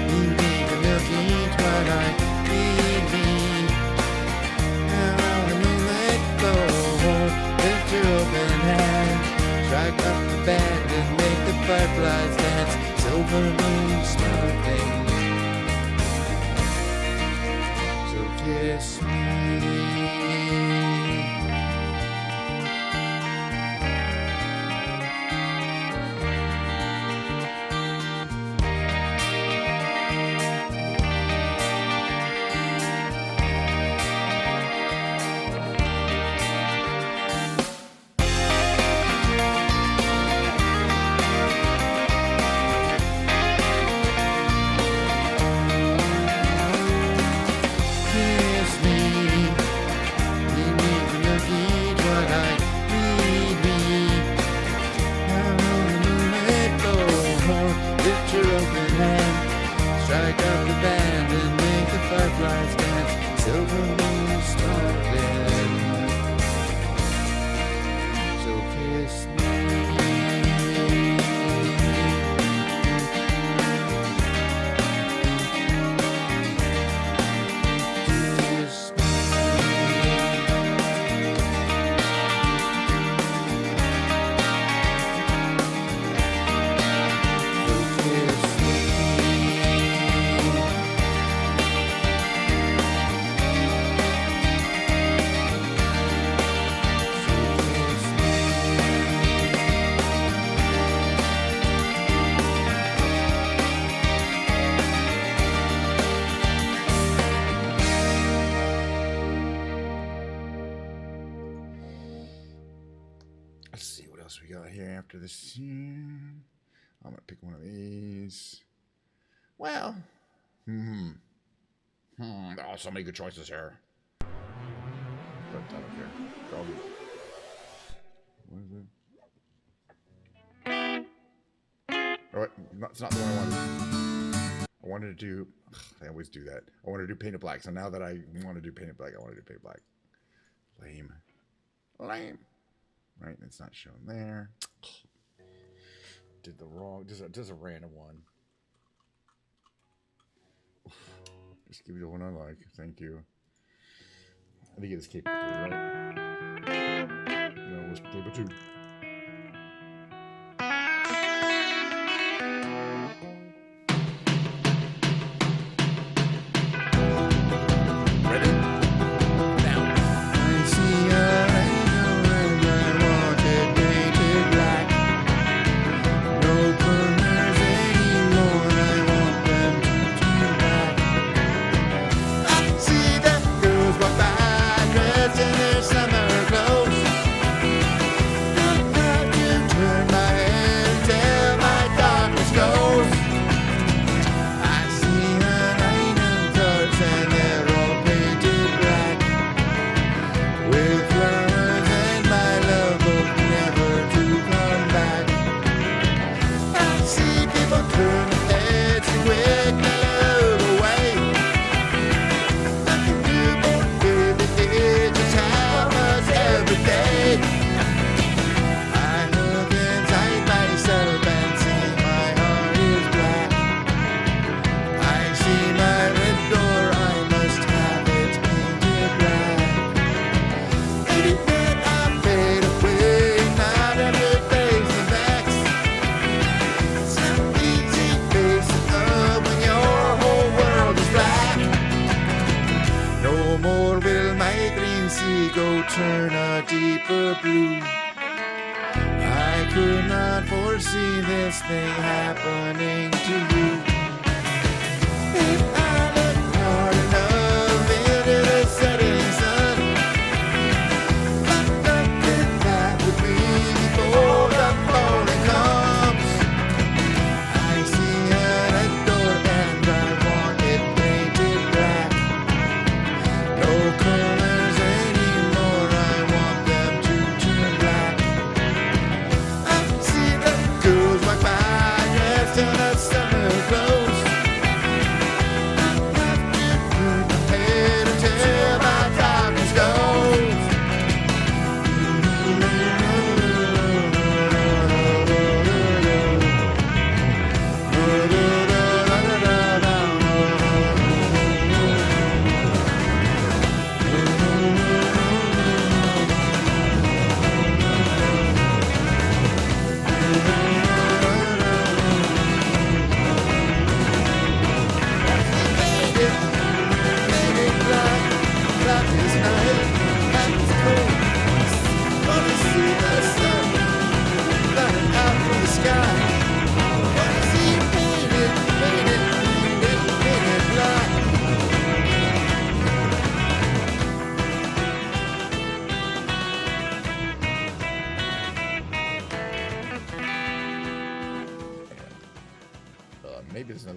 Beneath the milky twilight. Lead me. Out on the moonlit floor. Lift your open hand. Strike up the band and make the fireflies dance. Silver moon sparkling. kiss me. Kiss me. You need to repeat what I need me. I'm on the moonlit floor. Lift your open hand. Strike up the band and make the fireflies dance. Silver moon sparkling. So kiss me. Kiss me. Kiss me. Let's see what else we got here after this. I'm gonna pick one of these. Well, oh, so many good choices here. But I don't care. Probably. What is it? Oh, wait, it's not the one I wanted. I wanted to do. I always do that. I wanted to do Painted Black. So now that I want to do Painted Black, I want to do Painted Black. Lame. Right, it's not shown there. Did the wrong. Just a random one. Just give me the one I like. Thank you. I think it is Cape 3, right? No, it was Cape 2. Ready? Now. I see a rainbow and I want it painted black. No colors anymore, I want them to turn black. I see the girls walk by dressed in their summer clothes. I have to turn my head till my darkness goes. I see a line of cars and they're all painted black. With flowers and my love hope never to come back. I see people turn their heads and quick their love away. I can do more good than it just happens every day. I look inside myself and see my heart is black. I see my red door, I must have it painted black. And it meant I fade away, not every face is next. It's not easy facing up when your whole world is black. No more will my green sea go turn a deeper blue. I could not foresee this thing happening to you. If I look hard enough into the setting sun, but nothing that would be before the morning comes. I see a red door and I want it painted black. No colors anymore, I want them to turn black. I see the girls walk by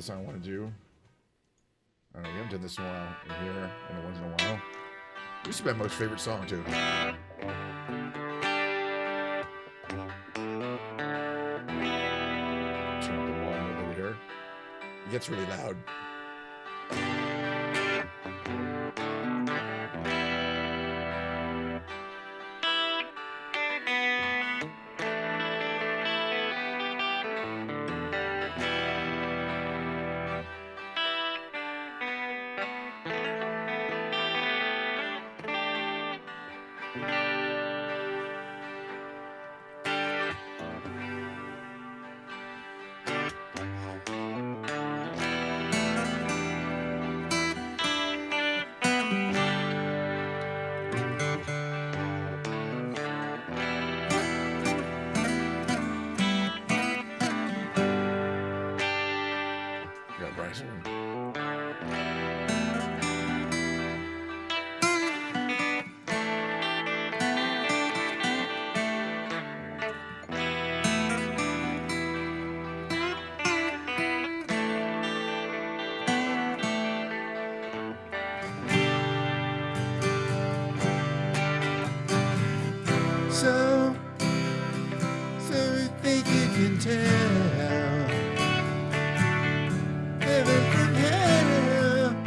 another song I want to do. I don't know, we haven't done this in a while in here, in a once in a while. This is my most favorite song, too. Turn up the volume a little bit here. It gets really loud. Got Bryson. So you think you can tell heaven from hell?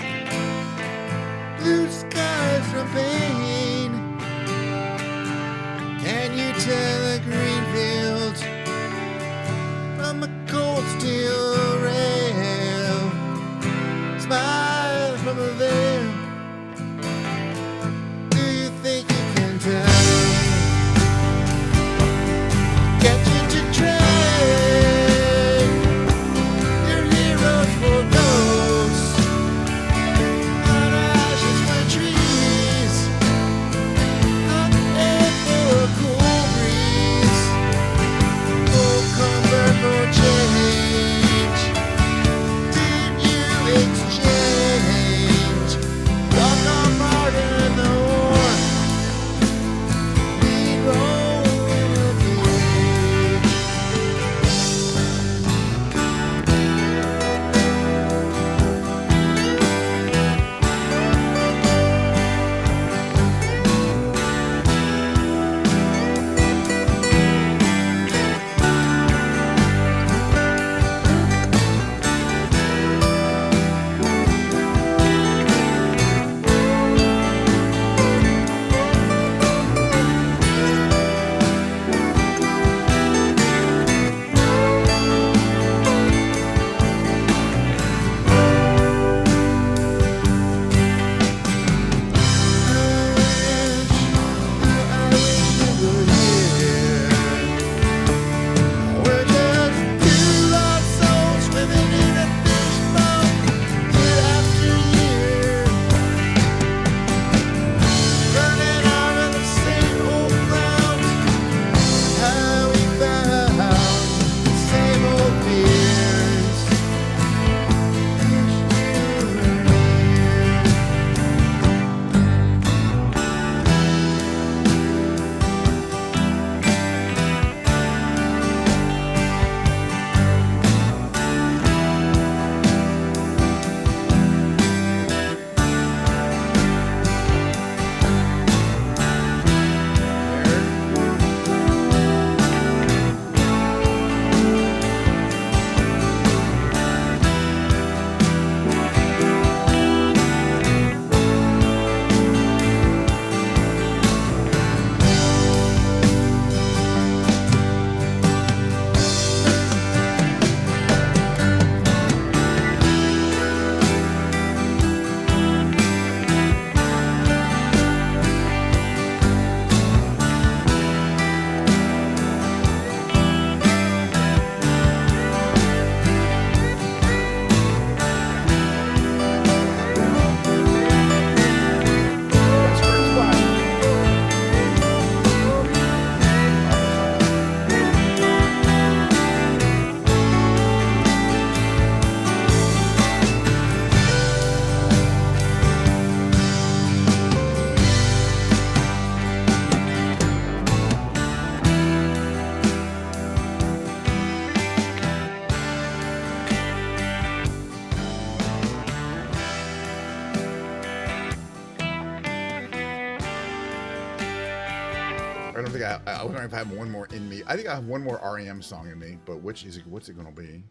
think I wonder if I have one more in me. I think I have one more REM song in me, but what's it going to be?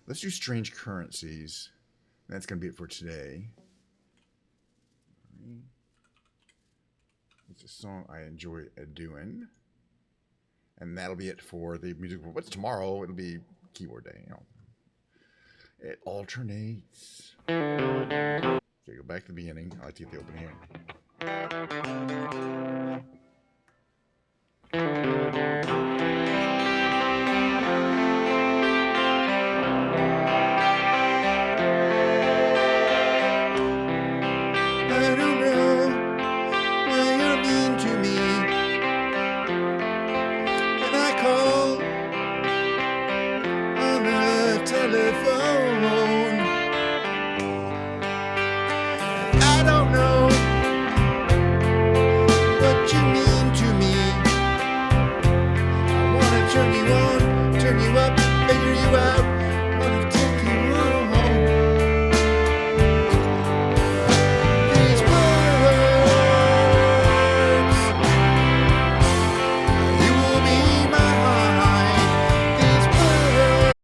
Let's do Strange Currencies. That's going to be it for today. It's a song I enjoy doing. And that'll be it for the music. What's tomorrow? It'll be keyboard day. You know. It alternates. Okay, go back to the beginning. I like to get the opening here. I don't know why you're mean to me. When I call on the telephone, I don't know what you mean to me. I wanna turn you on, turn you up, figure you out, wanna take you home. These words, you will be mine. These words.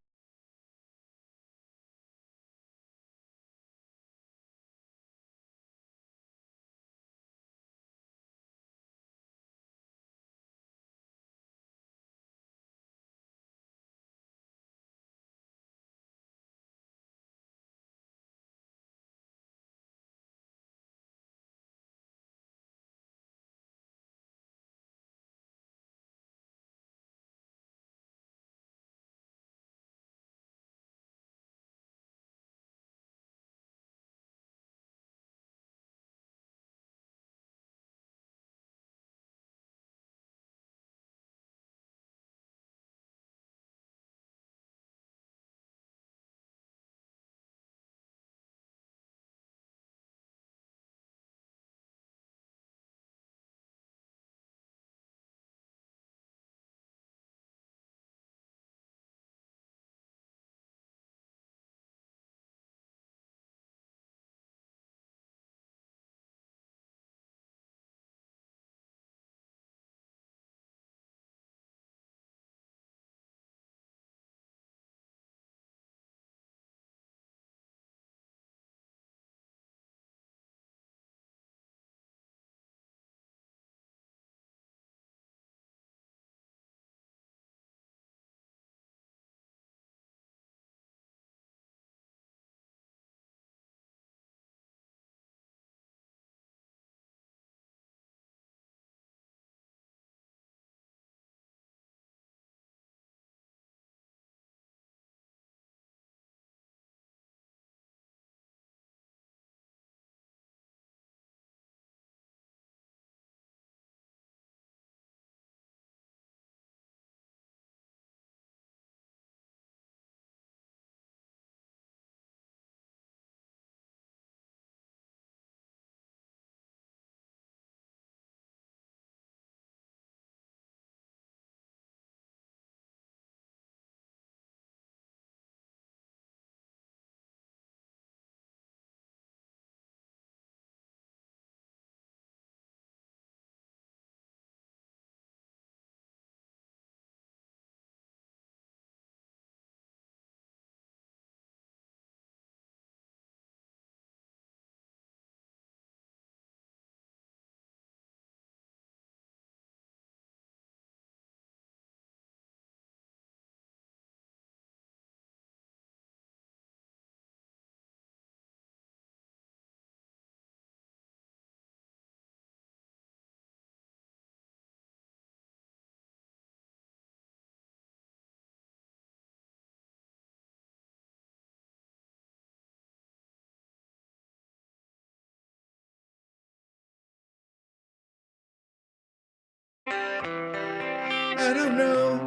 I don't know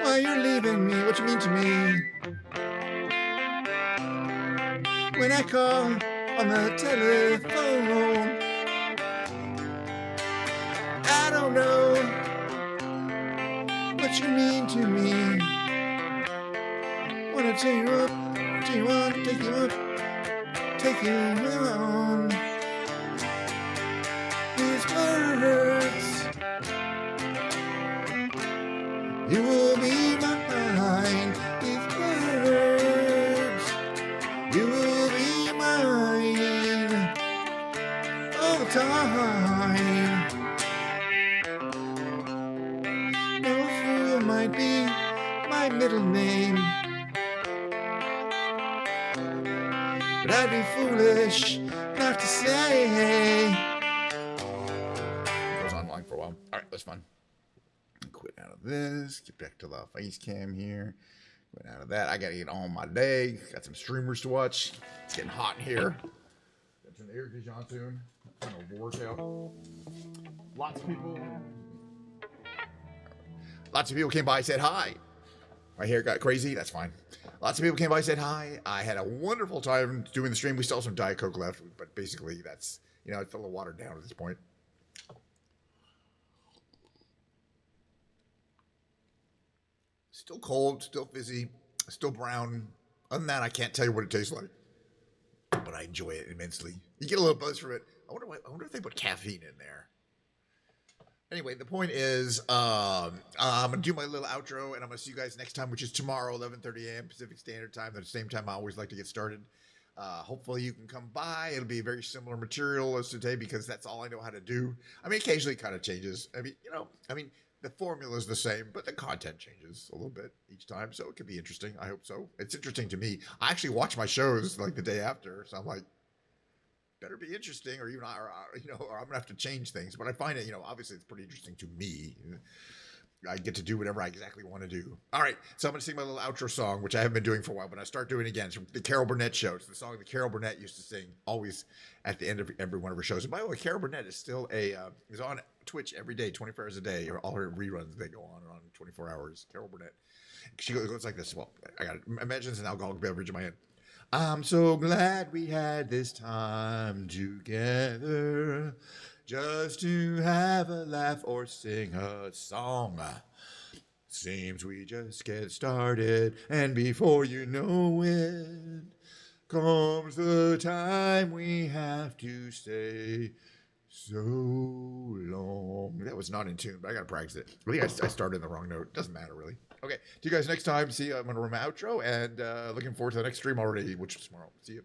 why you're leaving me, what you mean to me. When I call on the telephone, I don't know what you mean to me. Wanna take you up, take you on, take you up, take you on. These words, time. No fool might be my middle name, but I'd be foolish not to say. It goes online for a while. All right, that's fun. Quit out of this. Get back to the face cam here. Quit out of that. I gotta get on my day. Got some streamers to watch. It's getting hot in here. Got to turn the air conditioning on soon. Kind of workout. Lots of people came by and said hi. My hair got crazy. That's fine. Lots of people came by and said hi. I had a wonderful time doing the stream. We still have some Diet Coke left, but basically that's, it's a little watered down at this point. Still cold, still fizzy, still brown. Other than that, I can't tell you what it tastes like, but I enjoy it immensely. You get a little buzz from it. I wonder if they put caffeine in there. Anyway, the point is, I'm gonna do my little outro, and I'm gonna see you guys next time, which is tomorrow, 11:30 a.m. Pacific Standard Time. At the same time, I always like to get started. Hopefully you can come by. It'll be very similar material as today because that's all I know how to do. I mean, occasionally it kind of changes. The formula is the same, but the content changes a little bit each time, so it could be interesting. I hope so. It's interesting to me. I actually watch my shows like the day after, so I'm like, better be interesting, or even, or I'm gonna have to change things. But I find it, obviously it's pretty interesting to me. I get to do whatever I exactly want to do. All right, so I'm going to sing my little outro song, which I haven't been doing for a while, but I start doing it again. It's from the Carol Burnett Show. It's the song that Carol Burnett used to sing always at the end of every one of her shows. And by the way, Carol Burnett is still is on Twitch every day, 24 hours a day. All her reruns, they go on and on 24 hours. Carol Burnett. She goes like this. Well, I got to imagine it's an alcoholic beverage in my hand. I'm so glad we had this time together, just to have a laugh or sing a song. Seems we just get started, and before you know it, comes the time we have to say so long. That was not in tune, but I gotta practice it. I think I started in the wrong note. Doesn't matter really. Okay, see you guys next time. See you. I'm gonna run my outro, and looking forward to the next stream already, which is tomorrow. See you.